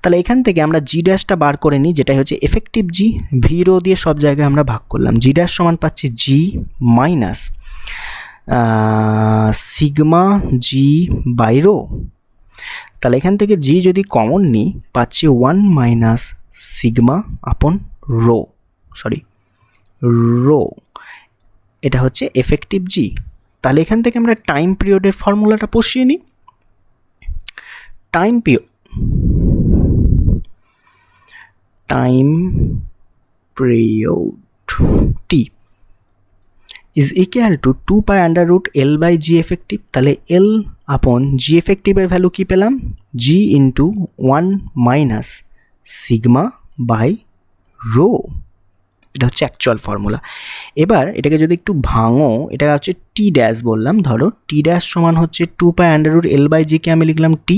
তাহলে এখান থেকে আমরা জি ড্যাশটা বার করে নিই, যেটা হচ্ছে এফেক্টিভ জি, ভি রো দিয়ে সব জায়গায় আমরা ভাগ করলাম, জি ড্যাশ সমান পাচ্ছি g minus sigma g by rho. তাহলে এখান থেকে জি যদি কমন নিই পাচ্ছি 1 minus sigma upon rho, rho, এটা হচ্ছে এফেক্টিভ জি। তাহলে এখান থেকে আমরা টাইম পিরিয়ডের ফর্মুলাটা বসিয়ে নিই, time period T is equal to 2 pi under root L by g effective, তাহলে এল আপন জি এফেক্টিভের ভ্যালু কী পেলাম, g into 1 minus sigma by rho, এটা হচ্ছে অ্যাকচুয়াল ফর্মুলা। এবার এটাকে যদি একটু ভাঙো, এটা হচ্ছে টি ড্যাশ বললাম, ধরো টি ড্যাশ সমান হচ্ছে 2 pi under root L by জিকে আমি লিখলাম টি,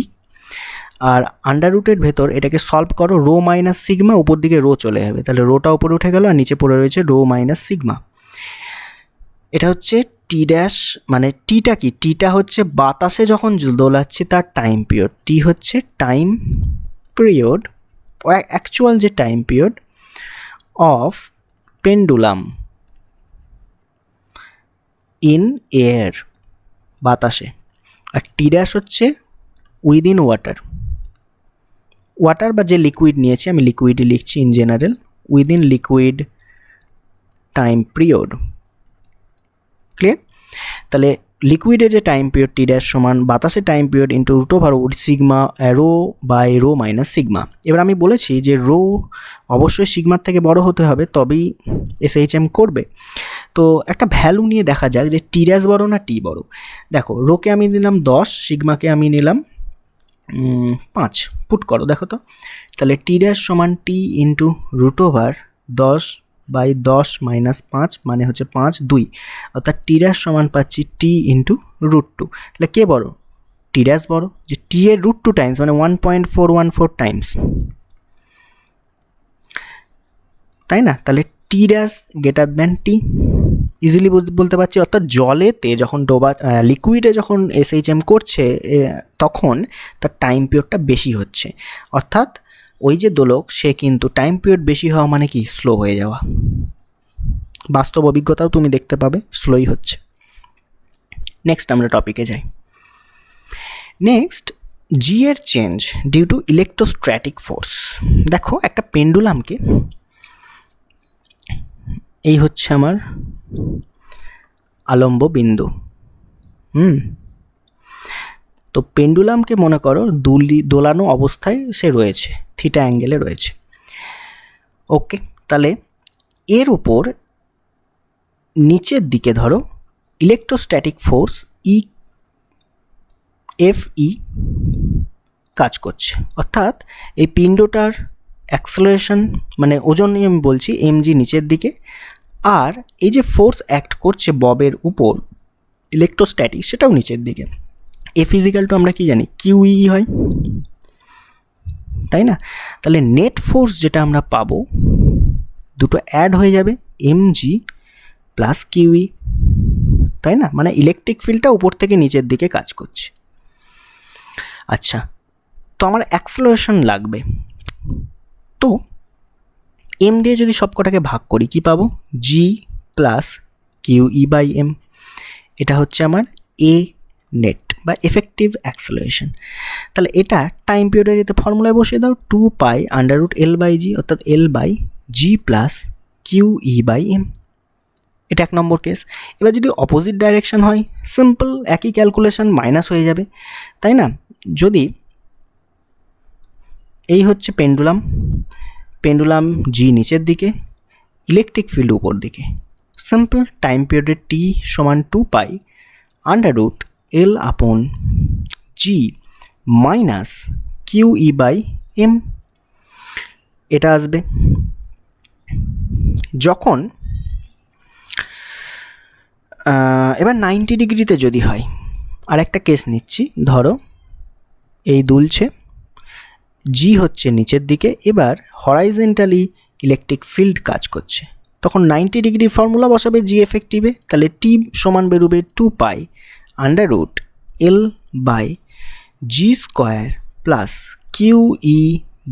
আর আন্ডার রুটের ভেতর এটাকে সলভ করো, রো মাইনাস সিগমা, উপর দিকে রো চলে যাবে, তাহলে রোটা উপরে উঠে গেল আর নিচে পড়ে রয়েছে রো মাইনাস সিগমা। এটা হচ্ছে টি ড্যাশ, মানে টিটা কি, টিটা হচ্ছে বাতাসে যখন দোলাচ্ছে তার টাইম পিরিয়ড, টি হচ্ছে টাইম পিরিয়ড, অ্যাকচুয়াল যে time period of pendulum in air, বাতাসে, আর টি ড্যাশ হচ্ছে উইদিন ওয়াটার বা যে লিকুইড নিয়েছি, আমি লিকুইডই লিখছি in general, within liquid time period, clear? তাহলে লিকুইডের যে টাইম পিরিয়ড টি ড্যাশ সমান বাতাসের time period into root over sigma rho by rho minus sigma. এবার আমি বলেছি যে রো অবশ্যই সিগমার থেকে বড় হতে হবে, তবেই SHM করবে। তো একটা ভ্যালু নিয়ে দেখা যাক যে টি ড্যাশ বড় না টি বড়। দেখো, রোকে আমি নিলাম 10, সিগমাকে আমি নিলাম 5, পুট করো দেখো তো, তাহলে টি ড্যাশ সমান T into root over 10 by 10 minus 5 মানে হচ্ছে 5 2, অর্থাৎ টি ড্যাশ সমান পাচ্ছি টি ইন্টু রুট 2। তাহলে কে বড়, টি ড্যাশ বড়, যে টি এর রুট 2 টাইমস মানে 1.414 টাইমস, তাই না? তাহলে টি ড্যাশ গ্রেটার দ্যান টি, ইজিলি বলতে পারছি, অর্থাৎ জলেতে যখন লিকুইডে যখন SHM করছে তখন তার টাইম পিরিয়ডটা বেশি হচ্ছে, অর্থাৎ ওই যে দোলক সে কিন্তু টাইম পিরিয়ড বেশি হওয়া মানে কি, স্লো হয়ে যাওয়া। বাস্তব অভিজ্ঞতাও তুমি দেখতে পাবে স্লোই হচ্ছে। নেক্সট আমরা টপিকে যাই। নেক্সট, জি এর change due to electrostatic force. দেখো, একটা পেন্ডুলামকে, এই হচ্ছে আমার আলম্ব বিন্দু, তো পেন্ডুলামকে মনে করো দোলানো অবস্থায় সে রয়েছে, থিটা অ্যাঙ্গেলে রয়েছে। ওকে, তাহলে এর উপর নিচের দিকে ধরো ইলেকট্রোস্ট্যাটিক ফোর্স FE কাজ করছে, অর্থাৎ এই পিণ্ডটার অ্যাক্সেলারেশন মানে ওজন নিয়ে আমি বলছি, mg নিচের দিকে, আর এই যে ফোর্স অ্যাক্ট করছে ববের উপর ইলেকট্রোস্ট্যাটিক, সেটাও নিচের দিকে। এ ফিজিক্যাল টু আমরা কি জানি, কিউই হয়, তাই না? তাহলে নেট ফোর্স যেটা আমরা পাবো, দুটো অ্যাড হয়ে যাবে, mg প্লাস কিউই, তাই না? মানে ইলেকট্রিক ফিল্ডটা উপর থেকে নিচের দিকে কাজ করছে। আচ্ছা, তো আমার অ্যাক্সেলারেশন লাগবে, তো এম দিয়ে যদি সবকটাকে ভাগ করি কি পাবো, g plus q E by m. এটা হচ্ছে আমার এ নেট বা এফেক্টিভ অ্যাক্সেলারেশন। তাহলে এটা টাইম পিরিয়ডের এতে ফর্মুলায় বসিয়ে দাও, 2 pi under root L by g, অর্থাৎ L by g plus q E by m. এটা 1 নম্বর কেস। এবার যদি অপোজিট ডাইরেকশন হয়, সিম্পল একই ক্যালকুলেশন, মাইনাস হয়ে যাবে, তাই না? যদি এই হচ্ছে পেন্ডুলাম জি নিচের দিকে, ইলেকট্রিক ফিল্ড উপর দিকে, সিম্পল টাইম পিরিয়ডের টি সমান 2 pi under root L upon G minus kiwi by m. এটা আসবে যখন এবার 90 ডিগ্রিতে যদি হয়, আর একটা কেস নিচ্ছি, ধরো এই দুলছে, জি হচ্ছে নিচের দিকে, এবার হরাইজেন্টালি ইলেকট্রিক ফিল্ড কাজ করছে, তখন 90 ডিগ্রি ফর্মুলা বসাবে জি এফেক্টিভে, তাহলে টি সমান বেরোবে 2 pi under root L by g square plus q E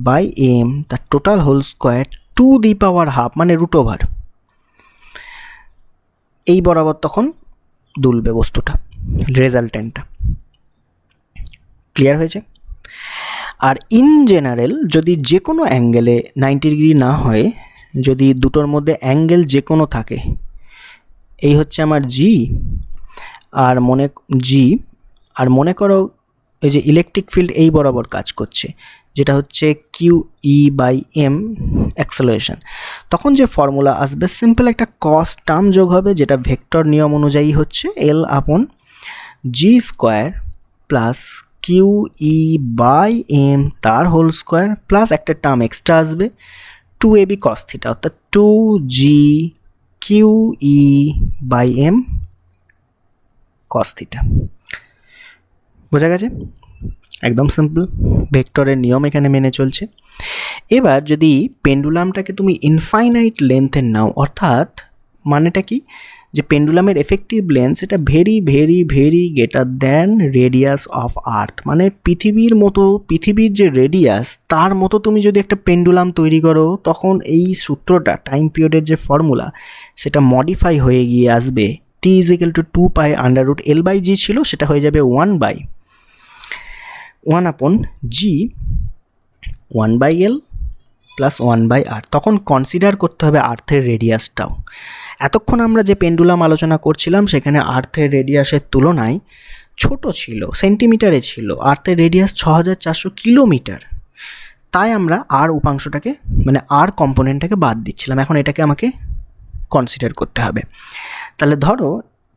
by m, তার total whole square to the power half, মানে রুট ওভার। এই বরাবর তখন দুলবে বস্তুটা, রেজাল্টেন্টটা। ক্লিয়ার হয়েছে? আর ইন জেনারেল যদি যে কোনো অ্যাঙ্গেলে 90 ডিগ্রি না হয়ে, যদি দুটোর মধ্যে অ্যাঙ্গেল যে কোনো থাকে, এই হচ্ছে আমার জি, আর মনে করো এই যে ইলেকট্রিক ফিল্ড এই বরাবর কাজ করছে, যেটা হচ্ছে কিউই বাই এম অ্যাক্সেলারেশন, তখন যে ফর্মুলা আসবে, সিম্পল একটা কস টার্ম যোগ হবে, যেটা ভেক্টর নিয়ম অনুযায়ী হচ্ছে L upon g square plus q E by m তার হোল স্কোয়ার, প্লাস একটা টার্ম এক্সট্রা আসবে 2ab cos থিটা, অর্থাৎ 2g q E by m cos theta. বোঝা গেছে? একদম সিম্পল, ভেক্টরের নিয়ম এখানে মেনে চলছে। এবার যদি পেন্ডুলামটাকে তুমি ইনফাইনাইট লেন্থের নাও, অর্থাৎ মানেটা কি, যে পেন্ডুলামের এফেক্টিভ লেন্থ সেটা very very very greater than radius of আর্থ, মানে পৃথিবীর যে রেডিয়াস তার মতো তুমি যদি একটা পেন্ডুলাম তৈরি করো, তখন এই সূত্রটা টাইম পিরিয়ডের যে ফর্মুলা সেটা মডিফাই হয়ে গিয়ে আসবে T is equal to 2 pi under root L by g ছিল, সেটা হয়ে যাবে 1 upon g 1 by L plus 1 by r. তখন কনসিডার করতে হবে আর্থের রেডিয়াসটাও। এতক্ষণ আমরা যে পেন্ডুলাম আলোচনা করছিলাম সেখানে আর্থের রেডিয়াসের তুলনায় ছোট ছিল, সেন্টিমিটারে ছিল, আর্থের রেডিয়াস 6400 কিলোমিটার, তাই আমরা আর উপাংশটাকে মানে আর কম্পোনেন্টটাকে বাদ দিচ্ছিলাম। এখন এটাকে আমাকে কনসিডার করতে হবে। তাহলে ধরো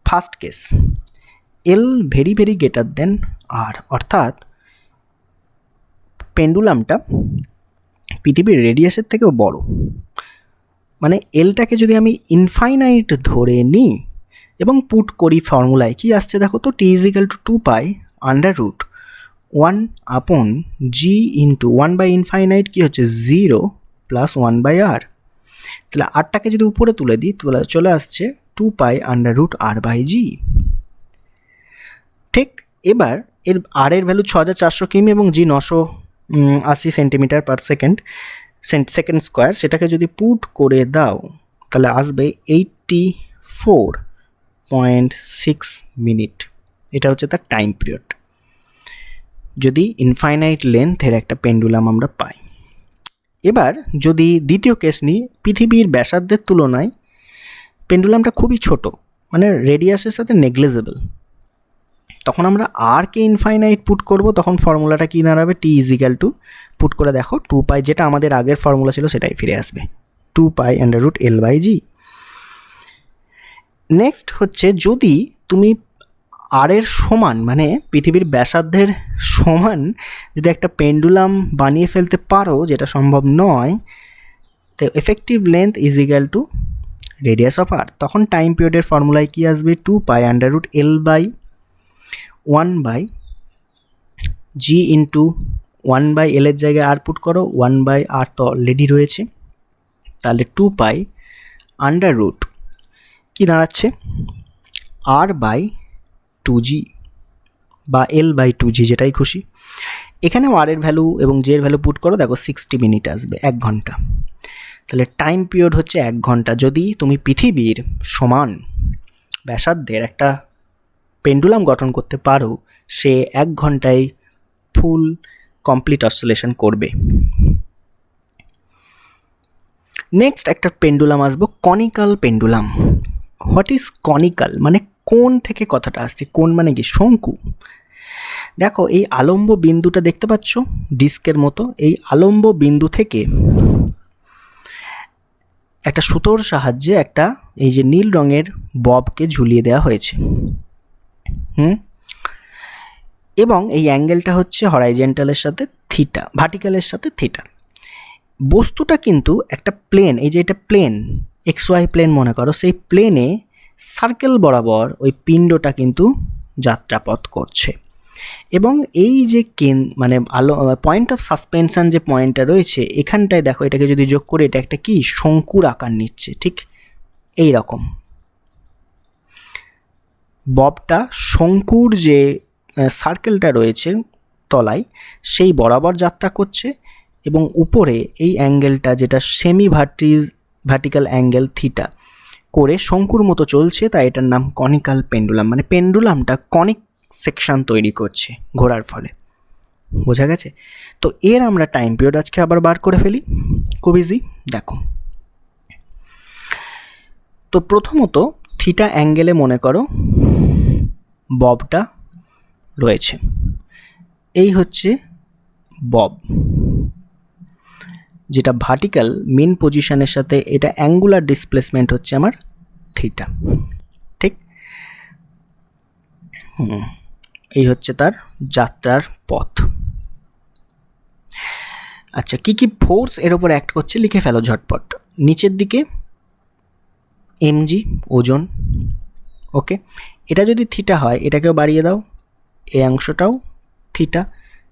ফার্স্ট কেস, এল ভেরি ভেরি গ্রেটার দেন আর, অর্থাৎ পেন্ডুলামটা পৃথিবীর রেডিয়াসের থেকেও বড়, মানে এলটাকে যদি আমি ইনফাইনাইট ধরে নিই এবং পুট করি ফর্মুলায়, কি আসছে দেখো তো, T is equal to 2 pi under root 1 upon G into 1 by infinite কি হচ্ছে 0 প্লাস 1 বাই আর। তাহলে আরটাকে যদি উপরে তুলে দিই তাহলে চলে আসছে 2 pi under root R by জি। ঠিক, এবার এর আর এর ভ্যালু 6400 কিমি এবং জি 980 সেন্টিমিটার পার সেকেন্ড স্কোয়ার, সেটাকে যদি পুট করে দাও তাহলে আসবে 84.6 মিনিট। এটা হচ্ছে তার টাইম পিরিয়ড যদি ইনফাইনাইট লেন্থের একটা পেন্ডুলাম আমরা পাই। এবার যদি দ্বিতীয় কেস নিই, পৃথিবীর ব্যাসার্ধের তুলনায় পেন্ডুলামটা খুবই ছোট, মানে রেডিয়াসের সাথে নেগলিজেবল, তখন আমরা আর কে ইনফাইনাইট পুট করব, তখন ফর্মুলাটা কী দাঁড়াবে, টি ইজ ইকাল টু পুট করে দেখো 2 পাই, যেটা আমাদের আগের ফর্মুলা ছিল সেটাই ফিরে আসবে, 2 pi under root L by g. Next হচ্ছে যদি তুমি আর এর সমান মানে পৃথিবীর ব্যাসার্ধের সমান যদি একটা পেন্ডুলাম বানিয়ে ফেলতে পারো, যেটা সম্ভব নয়, তো effective length is equal two radius of আর্থ, তখন টাইম পিরিয়ডের ফর্মুলায় কী আসবে? 2π√L/1/g ইন্টু 1/L এর জায়গায় আর পুট করো, 1/r তো অলরেডি রয়েছে, তাহলে 2π√ কি দাঁড়াচ্ছে? r/2g বা L/2g, যেটাই খুশি। এখানেও আর এর ভ্যালু এবং জি এর ভ্যালু পুট করো, দেখো 60 মিনিট আসবে, 1 ঘন্টা। তাহলে টাইম পিরিয়ড হচ্ছে 1 ঘন্টা। যদি তুমি পৃথিবীর সমান ব্যাসার্ধের একটা পেন্ডুলাম গঠন করতে পারো, সে 1 ঘন্টায় ফুল কমপ্লিট অসিলেশন করবে। নেক্সট একটা পেন্ডুলাম আসবো, conical pendulum. What is conical? মানে কোণ থেকে কথাটা আসছে। কোণ মানে কি? শঙ্কু। দেখো এই আলম্ব বিন্দুটা দেখতে পাচ্ছ ডিস্কের মতো, এই আলম্ব বিন্দু থেকে একটা সুতোর সাহায্যে একটা এই যে নীল রঙের ববকে ঝুলিয়ে দেওয়া হয়েছে, এবং এই অ্যাঙ্গেলটা হচ্ছে হরাইজেন্টালের সাথে থিটা, ভার্টিক্যালের সাথে থিটা। বস্তুটা কিন্তু একটা প্লেন, এই যে এটা প্লেন, XY প্লেন মনে করো, সেই প্লেনে সার্কেল বরাবর ওই পিণ্ডটা কিন্তু যাত্রাপথ করছে। এবং এই যে মানে পয়েন্ট অফ সাসপেনশন যে পয়েন্টটা রয়েছে এখানটায় দেখো, এটাকে যদি যোগ করে এটা একটা কি শঙ্কুর আকার নিচ্ছে, ঠিক এই রকম। ববটা শঙ্কুর যে সার্কেলটা রয়েছে তলায়, সেই বরাবর যাত্রা করছে, এবং উপরে এই অ্যাঙ্গেলটা যেটা ভার্টিক্যাল অ্যাঙ্গেল থিটা করে শঙ্কুর মতো চলছে, তাই এটার নাম কনিক্যাল পেন্ডুলাম। মানে পেন্ডুলামটা কনিক সেকশন তৈরি করছে ঘোরার ফলে। বোঝা গেছে? তো এর আমরা টাইম পিরিয়ড আজকে আবার বার করে ফেলি, খুব ইজি। দেখো, তো প্রথমত থিটা অ্যাঙ্গেলে মনে করো ববটা রয়েছে, এই হচ্ছে বব, যেটা ভার্টিক্যাল মেন পজিশনের সাথে এটা অ্যাঙ্গুলার ডিসপ্লেসমেন্ট হচ্ছে আমার থিটা, ঠিক। এই হচ্ছে তার যাত্রার পথ। আচ্ছা, কি কি ফোর্স এর উপর অ্যাক্ট করছে লিখে ফেলো ঝটপট। নিচের দিকে mg ওজন, ওকে। এটা যদি থিটা হয় এটাকেও বাড়িয়ে দাও, এই অংশটাও থিটা,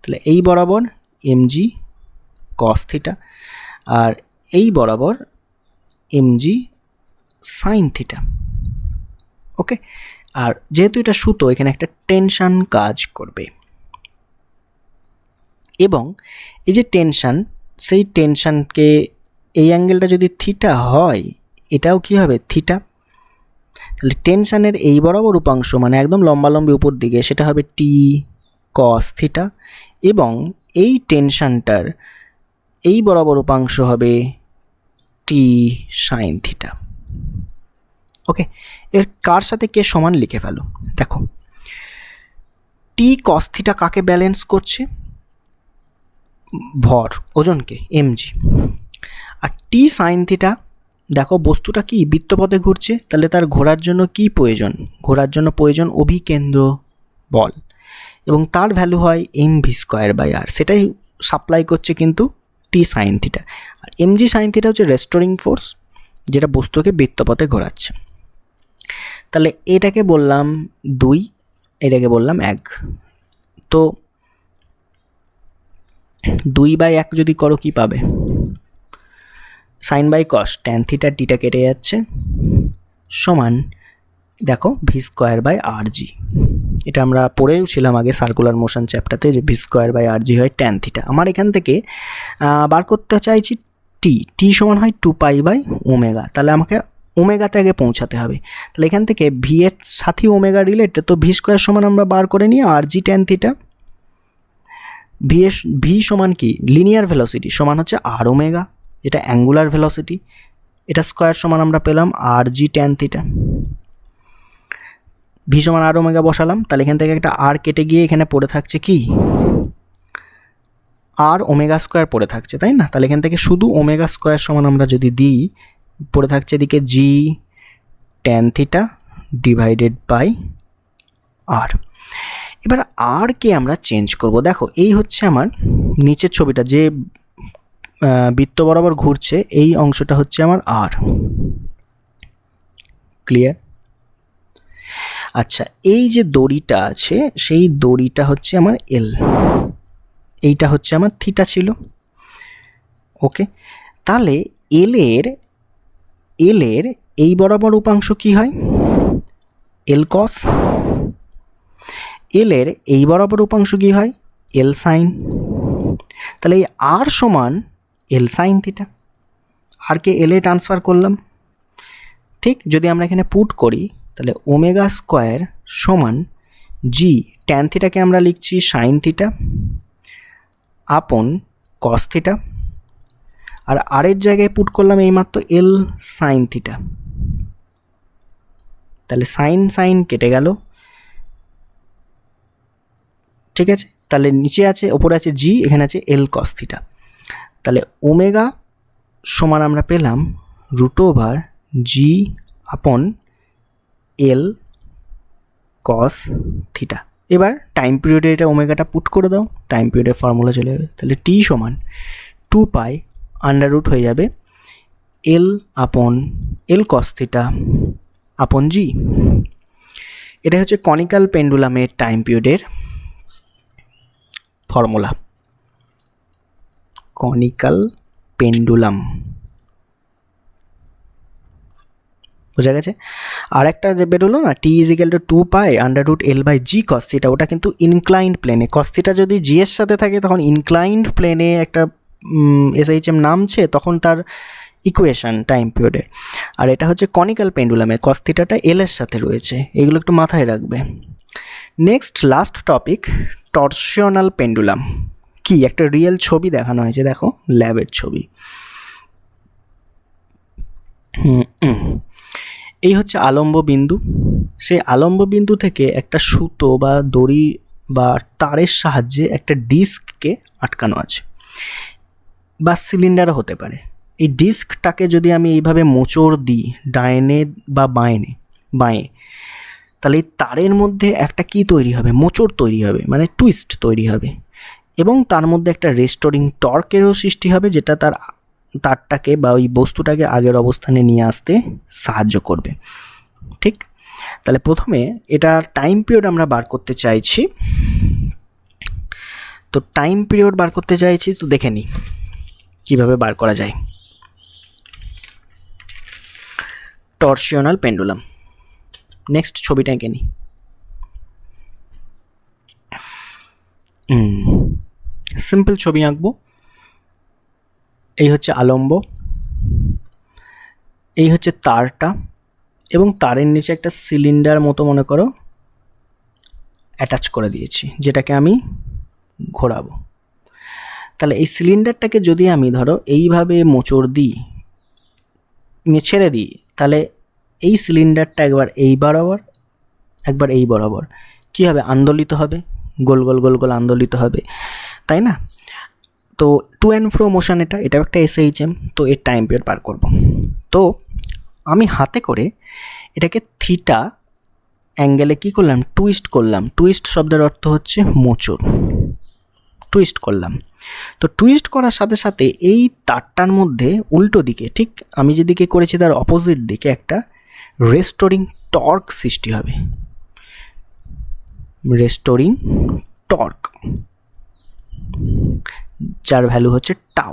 তাহলে এই বরাবর mg cos থিটা, আর এই বরাবর mg sin থিটা, ওকে। আর যেহেতু এটা সুতো, এখানে একটা টেনশন কাজ করবে, এবং এই যে টেনশন, সেই টেনশনকে, এই অ্যাঙ্গেলটা যদি থিটা হয় এটাও কি হবে? থিটা। তাহলে টেনশনের এই বরাবর উপাংশ মানে একদম লম্বালম্বি উপর দিকে, সেটা হবে টি কস থিটা, এবং এই টেনশনটার এই বরাবর উপাংশ হবে টি সাইন থিটা, ওকে। এর কার সাথে কে সমান লিখে ফেলো। দেখো, টি কস থিটা কাকে ব্যালেন্স করছে? ভর, ওজনকে, mg। আর টি সাইন থিটা, দেখো বস্তুটা কি বৃত্তপথে ঘুরছে, তাহলে তার ঘোরার জন্য কি প্রয়োজন? ঘোরার জন্য প্রয়োজন অভিকেন্দ্র বল, এবং তার ভ্যালু হয় mv²/r, সেটাই সাপ্লাই করছে কিন্তু টি সাইন থিটা। আর mg সাইন থিটা হচ্ছে রেস্টোরিং ফোর্স, যেটা বস্তুকে বৃত্তপথে ঘোরাচ্ছে। তাহলে এটাকে বললাম 2, এটাকে বললাম 1। তো 2/1 যদি করো কি পাবে? Sine by cos, tan theta theta কেটে যাচ্ছে, সমান দেখো v²/rg। এটা আমরা পড়েও ছিলাম আগে সার্কুলার মোশন চ্যাপ্টারতে, যে v²/rg হয় ট্যান থিটা। আমার এখান থেকে বার করতে চাইছি টি সমান হয় 2π/ω, তাহলে আমাকে ওমেগাতে আগে পৌঁছাতে হবে। তাহলে এখান থেকে ভি এর সাথে ওমেগা রিলেটেড, তো v² সমান আমরা বার করে নিই rg ট্যান থিটা। ভি সমান কি? লিনিয়ার ভেলোসিটি সমান হচ্ছে আর ওমেগা, এটা অ্যাঙ্গুলার ভেলোসিটি, এটা স্কোয়ার সমান আমরা পেলাম rg ট্যান থিটা। ভি সমান আর ওমেগা বসালাম, তাহলে এখান থেকে একটা আর কেটে গিয়ে এখানে পড়ে থাকছে কি? আর ওমেগা স্কোয়ার পড়ে থাকছে, তাই না? তাহলে এখান থেকে শুধু ওমেগা স্কোয়ার সমান আমরা যদি দিই, পড়ে থাকছে এদিকে জি ট্যান থিটা ডিভাইডেড বাই আর। এবার আর কে আমরা চেঞ্জ করব। দেখো এই হচ্ছে আমার নিচের ছবিটা, যে বৃত্ত বরাবর ঘুরছে এই অংশটা হচ্ছে আমার আর। ক্লিয়ার? আচ্ছা, এই যে দড়িটা আছে সেই দড়িটা হচ্ছে আমার এল, এইটা হচ্ছে আমার থিটা ছিল। ওকে, তাহলে এল এর এই বরাবর উপাংশ কি হয়? এল কস। এল এর এই বরাবর উপাংশ কি হয়? এল সাইন। তাহলে এই আর সমান এল sine theta. R K L a transfer করলাম। ঠিক, যদি আমরা এখানে পুট করি তাহলে ওমেগা স্কোয়ার সমান জি ট্যান থিটাকে আমরা লিখছি সাইন থিটা আপন কস থিটা, আর আরের জায়গায় পুট করলাম এইমাত্র এল সাইন থিটা। তাহলে সাইন সাইন কেটে গেল। ঠিক আছে, তাহলে নিচে আছে, ওপরে আছে জি, এখানে আছে এল কস থিটা। তাহলে ওমেগা সমান আমরা পেলাম √ওভার জি আপন এল কস থিটা। এবার টাইম পিরিয়ডে এটা ওমেগাটা পুট করে দাও, টাইম পিরিয়ডের ফর্মুলা চলে যাবে। তাহলে টি সমান 2π আন্ডাররুট হয়ে যাবে এল আপন এল কস থিটা আপন জি। এটা হচ্ছে কনিক্যাল পেন্ডুলামের টাইম পিরিয়ডের ফর্মুলা। কনিক্যাল পেন্ডুলাম, বোঝা গেছে? আর একটা যে বেরোলো না, T is equal to 2π under root L by g cos theta, ওটা কিন্তু ইনক্লাইন্ড প্লেনে। কস থিটা যদি জি এর সাথে থাকে তখন ইনক্লাইন্ড প্লেনে একটা এসএইচএম নামছে, তখন তার ইকুয়েশন টাইম পিরিয়ডের। আর এটা হচ্ছে কনিক্যাল পেন্ডুলামের, কস থিটাটা এল এর সাথে রয়েছে, এগুলো একটু মাথায় রাখবে। Next last topic, torsional pendulum. কি একটা রিয়েল ছবি দেখানো হয়েছে, দেখো ল্যাবের ছবি। এই হচ্ছে আলম্ব বিন্দু, সেই আলম্ব বিন্দু থেকে একটা সুতো বা দড়ি বা তারের সাহায্যে একটা ডিস্ককে আটকানো আছে, বা সিলিন্ডারও হতে পারে। এই ডিস্কটাকে যদি আমি এইভাবে মোচড় দিই ডাইনে বা বাঁয়ে, তাহলে এই তারের মধ্যে একটা কি তৈরি হবে? মোচড় তৈরি হবে, মানে টুইস্ট তৈরি হবে, এবং তার মধ্যে একটা রেস্টোরিং টর্কেরও সৃষ্টি হবে, যেটা তারটাকে বা ওই বস্তুটাকে আগের অবস্থানে নিয়ে আসতে সাহায্য করবে। ঠিক, তাহলে প্রথমে এটা টাইম পিরিয়ড আমরা বার করতে চাইছি। তো টাইম পিরিয়ড বার করতে চাইছি, তো দেখে নিই কীভাবে বার করা যায়। টরশনাল পেন্ডুলাম, নেক্সট ছবিটা এঁকে নিই। সিম্পল ছবি আঁকবো। এই হচ্ছে আলম্ব, এই হচ্ছে তারটা, এবং তারের নিচে একটা সিলিন্ডার মতো মনে করো অ্যাটাচ করে দিয়েছি, যেটাকে আমি ঘোরাবো। তাহলে এই সিলিন্ডারটাকে যদি আমি ধরো এইভাবে মোচড় দিই, ছেড়ে দিই, তাহলে এই সিলিন্ডারটা একবার এই বরাবর একবার এই বরাবর কী হবে? আন্দোলিত হবে, গোল গোল গোল গোল আন্দোলিত হবে, তাই না? তো টু অ্যান্ড ফ্রো মোশন, এটাও একটা এসএইচএম। তো এর টাইম পিরিয়ড পার করব। তো আমি হাতে করে এটাকে থিটা অ্যাঙ্গেলে কী করলাম? টুইস্ট করলাম। টুইস্ট শব্দের অর্থ হচ্ছে মোচড়, টুইস্ট করলাম। তো টুইস্ট করার সাথে সাথে এই তারটার মধ্যে উল্টো দিকে, ঠিক আমি যেদিকে করেছি তার অপোজিট দিকে একটা রেস্টোরিং টর্ক সৃষ্টি হবে, রেস্টোরিং টর্ক, যার ভ্যালু হচ্ছে টাউ।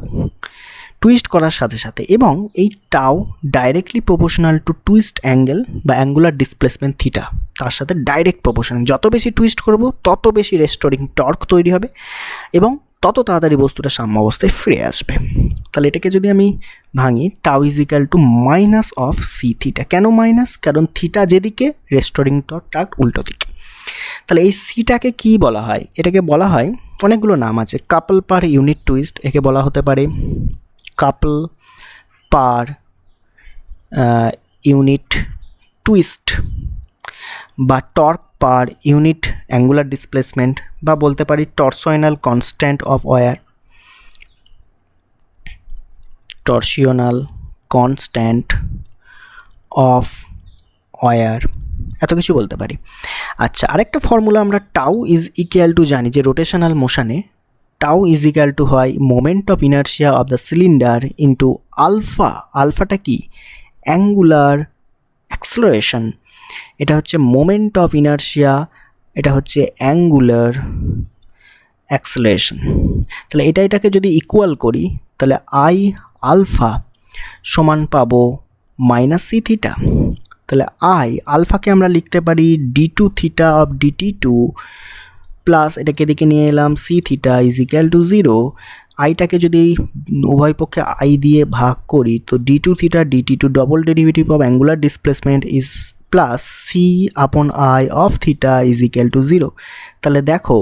টুইস্ট করার সাথে সাথে, এবং এই tau directly proportional to twist angle বা অ্যাঙ্গুলার ডিসপ্লেসমেন্ট থিটা, তার সাথে ডাইরেক্ট প্রপোর্শনাল। যত বেশি টুইস্ট করব তত বেশি রেস্টোরিং টর্ক তৈরি হবে, এবং তত তাড়াতাড়ি বস্তুটা সাম্য অবস্থায় ফিরে আসবে। তাহলে এটাকে যদি আমি ভাঙি, tau is equal to minus of C theta. কেন মাইনাস? কারণ থিটা যেদিকে, রেস্টোরিং টর্ক উল্টো দিকে। তাহলে এই সিটাকে কি বলা হয়? এটাকে বলা হয়, অনেকগুলো নাম আছে। কাপল পার ইউনিট টুইস্ট, একে বলা হতে পারে কাপল পার ইউনিট টুইস্ট, বা torque per unit angular displacement, বা বলতে পারি torsional constant of wire, torsional constant of wire, এত কিছু বলতে পারি। আচ্ছা, আরেকটা ফর্মুলা আমরা টাউ ইজ ইকুয়াল টু জানি যে রোটেশনাল মোশনে টাউ ইজ ইকুয়াল টু হয় moment of inertia of the cylinder into alpha. আলফাটা কি? Angular acceleration. এটা হচ্ছে মোমেন্ট অফ ইনার্শিয়া, এটা হচ্ছে অ্যাঙ্গুলার অ্যাক্সেলারেশন। তাহলে এটাকে যদি ইকুয়াল করি তাহলে আই আলফা সমান পাবো মাইনাস সি থিটা। তাহলে আই আলফাকে আমরা লিখতে পারি d2 theta of dt2 plus এটাকে এদিকে নিয়ে এলাম c theta is equal to 0। আইটাকে যদি উভয় পক্ষে আই দিয়ে ভাগ করি তো d2 theta dt2 double derivative of angular displacement is plus c upon I of theta is equal to 0। তাহলে দেখো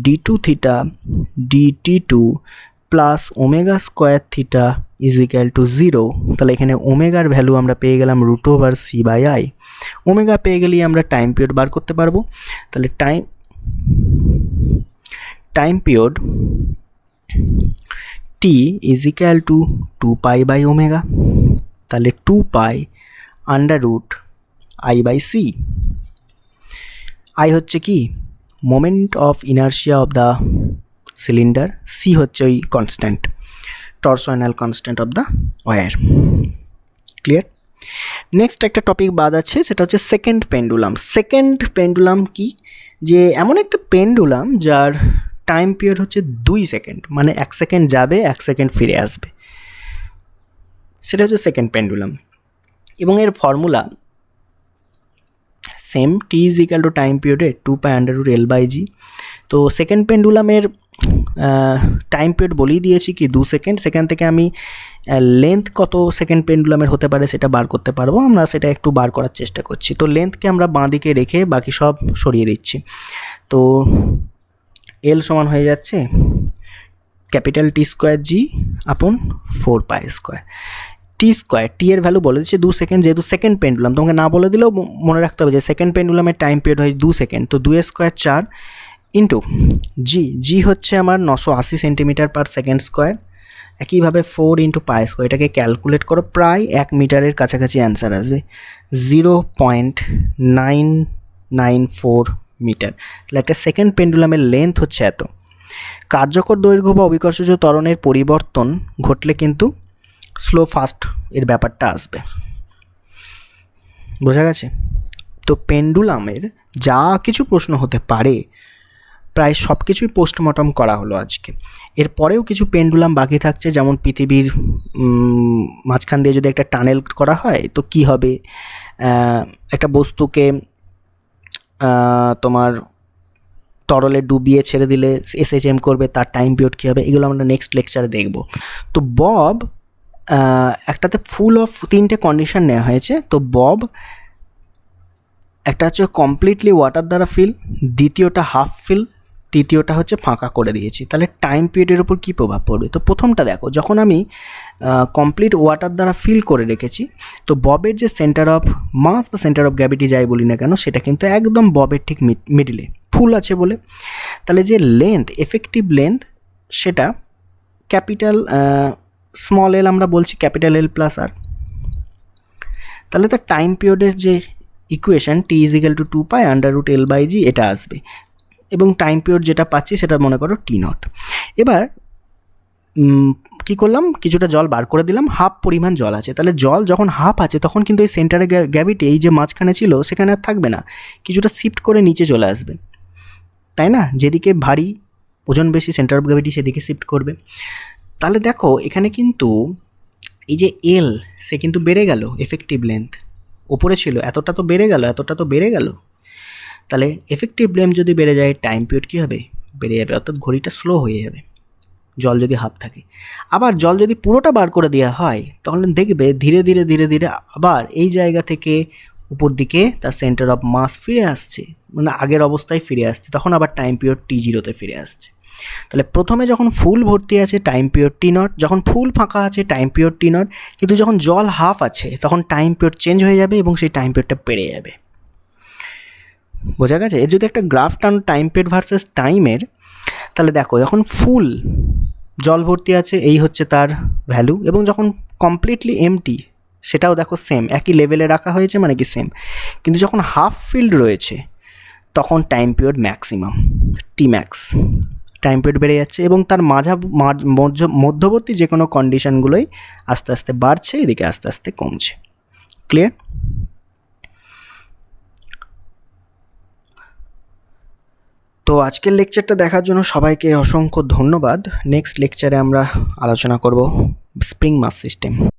d2 theta dt2 plus omega square theta is equal to 0। তাহলে এখানে ওমেগার ভ্যালু আমরা পেয়ে গেলাম √c/i। ওমেগা পেয়ে গেলেই আমরা টাইম পিরিয়ড বার করতে পারবো। তাহলে time period t is equal to 2π/ওমেগা। তাহলে 2π√i/c। i হচ্ছে কি? Moment of inertia of the cylinder, c হচ্ছে ওই constant, torsional constant of the wire. Clear? Next একটা টপিক বাদ আছে, সেটা হচ্ছে সেকেন্ড পেন্ডুলাম। সেকেন্ড পেন্ডুলাম কি? যে এমন একটা পেন্ডুলাম যার টাইম পিরিয়ড হচ্ছে 2 সেকেন্ড, মানে 1 সেকেন্ড যাবে 1 সেকেন্ড ফিরে আসবে, সেটা হচ্ছে সেকেন্ড পেন্ডুলাম। এবং এর formula same, T is equal to time পিরিয়ডে 2π√L/g। তো সেকেন্ড পেন্ডুলামের টাইম পিরিয়ড বলেই দিয়েছি কি 2 সেকেন্ড। সেখান থেকে আমি লেন্থ কত সেকেন্ড পেন্ডুলামের হতে পারে সেটা বার করতে পারবো। আমরা সেটা একটু বার করার চেষ্টা করছি। তো লেন্থকে আমরা বাঁ দিকে রেখে বাকি সব সরিয়ে দিচ্ছি। তো এল সমান হয়ে যাচ্ছে ক্যাপিটাল T²G আপন 4π²। T², টি এর ভ্যালু বলে দিচ্ছে 2 সেকেন্ড, যেহেতু সেকেন্ড পেন্ডুলাম তোমাকে না বলে দিলেও মনে রাখতে হবে যে সেকেন্ড পেন্ডুলামের টাইম পিরিয়ড হয় 2 সেকেন্ড। তো 2² 4 ইন্টু জি হচ্ছে আমার 980 সেন্টিমিটার পার সেকেন্ড স্কোয়ার। একইভাবে 4 × π², এটাকে ক্যালকুলেট করো, প্রায় 1 মিটারের কাছাকাছি অ্যান্সার আসবে, 0.994 মিটার। তাহলে একটা সেকেন্ড পেন্ডুলামের লেন্থ হচ্ছে এত। কার্যকর দৈর্ঘ্য বা অভিকর্ষজ ত্বরণের পরিবর্তন ঘটলে কিন্তু স্লো ফাস্ট এর ব্যাপারটা আসবে। বোঝা গেছে? তো পেন্ডুলামের যা কিছু প্রশ্ন হতে পারে প্রায় সব কিছুই পোস্টমর্টম করা হলো আজকে। এরপরেও কিছু পেন্ডুলাম বাকি থাকছে, যেমন পৃথিবীর মাঝখান দিয়ে যদি একটা টানেল করা হয় তো কি হবে, একটা বস্তুকে তোমার তরলে ডুবিয়ে ছেড়ে দিলে SHM করবে, তার টাইম পিরিয়ড কী হবে, এগুলো আমরা নেক্সট লেকচারে দেখব। তো বব একটাতে ফুল অফ 3টে কন্ডিশন নেওয়া হয়েছে। তো বব একটা হচ্ছে কমপ্লিটলি ওয়াটার দ্বারা ফিল, দ্বিতীয়টা হাফ ফিল, তৃতীয়টা হচ্ছে ফাঁকা করে দিয়েছি। তাহলে টাইম পিরিয়ডের উপর কী প্রভাব পড়বে? তো প্রথমটা দেখো, যখন আমি কমপ্লিট ওয়াটার দ্বারা ফিল করে রেখেছি তো ববের যে সেন্টার অফ মাস বা সেন্টার অফ গ্র্যাভিটি যাই বলি না কেন, সেটা কিন্তু একদম ববের ঠিক মিডিলে ফুল আছে বলে। তাহলে যে লেন্থ, এফেক্টিভ লেন্থ, সেটা ক্যাপিটাল স্মল এল আমরা বলছি ক্যাপিটাল L প্লাস আর। তাহলে তার টাইম পিরিয়ডের যে equation T is equal two 2π√L/g এটা আসবে, এবং টাইম পিরিয়ড যেটা পাচ্ছি সেটা মনে করো T0। এবার কী করলাম, কিছুটা জল বার করে দিলাম, হাফ পরিমাণ জল আছে। তাহলে জল যখন হাফ আছে তখন কিন্তু এই সেন্টারে গ্র্যাভিটি এই যে মাঝখানে ছিল সেখানে আর থাকবে না, কিছুটা শিফট করে নিচে চলে আসবে, তাই না? যেদিকে ভারী ওজন বেশি সেন্টার অফ গ্র্যাভিটি সেদিকে শিফট করবে। তাহলে দেখো এখানে কিন্তু এই যে এল সে কিন্তু বেড়ে গেল, এফেক্টিভ লেন্থ ওপরে ছিল এতটা তো বেড়ে গেল, এতটা তো বেড়ে গেল। তাহলে এফেক্টিভ লেন্থ যদি বেড়ে যায় টাইম পিরিয়ড কী হবে? বেড়ে যাবে, অর্থাৎ ঘড়িটা স্লো হয়ে যাবে জল যদি হাফ থাকে। আবার জল যদি পুরোটা বার করে দেওয়া হয় তাহলে দেখবে ধীরে ধীরে ধীরে ধীরে আবার এই জায়গা থেকে উপর দিকে তার সেন্টার অফ মাস ফিরে আসছে, মানে আগের অবস্থায় ফিরে আসছে, তখন আবার টাইম পিরিয়ড T0-তে ফিরে আসছে। তাহলে প্রথমে যখন ফুল ভর্তি আছে টাইম পিরিয়ড T0, যখন ফুল ফাঁকা আছে টাইম পিরিয়ড T0, কিন্তু যখন জল হাফ আছে তখন টাইম পিরিয়ড চেঞ্জ হয়ে যাবে এবং সেই টাইম পিরিয়ডটা বেড়ে যাবে। বোঝা গেছে? এর যদি একটা গ্রাফ টান টাইম পিরিয়ড ভার্সেস টাইমের, তাহলে দেখো যখন ফুল জল ভর্তি আছে এই হচ্ছে তার ভ্যালু, এবং যখন কমপ্লিটলি এমটি সেটাও দেখো সেম, একই লেভেলে রাখা হয়েছে মানে কি সেম। কিন্তু যখন হাফ ফিল্ড রয়েছে তখন টাইম পিরিয়ড ম্যাক্সিমাম, টি ম্যাক্স, টাইম পিরিয়ড বেড়ে যাচ্ছে এবং তার মধ্যবর্তী যে কোনো কন্ডিশনগুলোই আস্তে আস্তে বাড়ছে, এদিকে আস্তে আস্তে কমছে। ক্লিয়ার? তো আজকের লেকচারটা দেখার জন্য সবাইকে অসংখ্য ধন্যবাদ। নেক্সট লেকচারে আমরা আলোচনা করব স্প্রিং মাস সিস্টেম।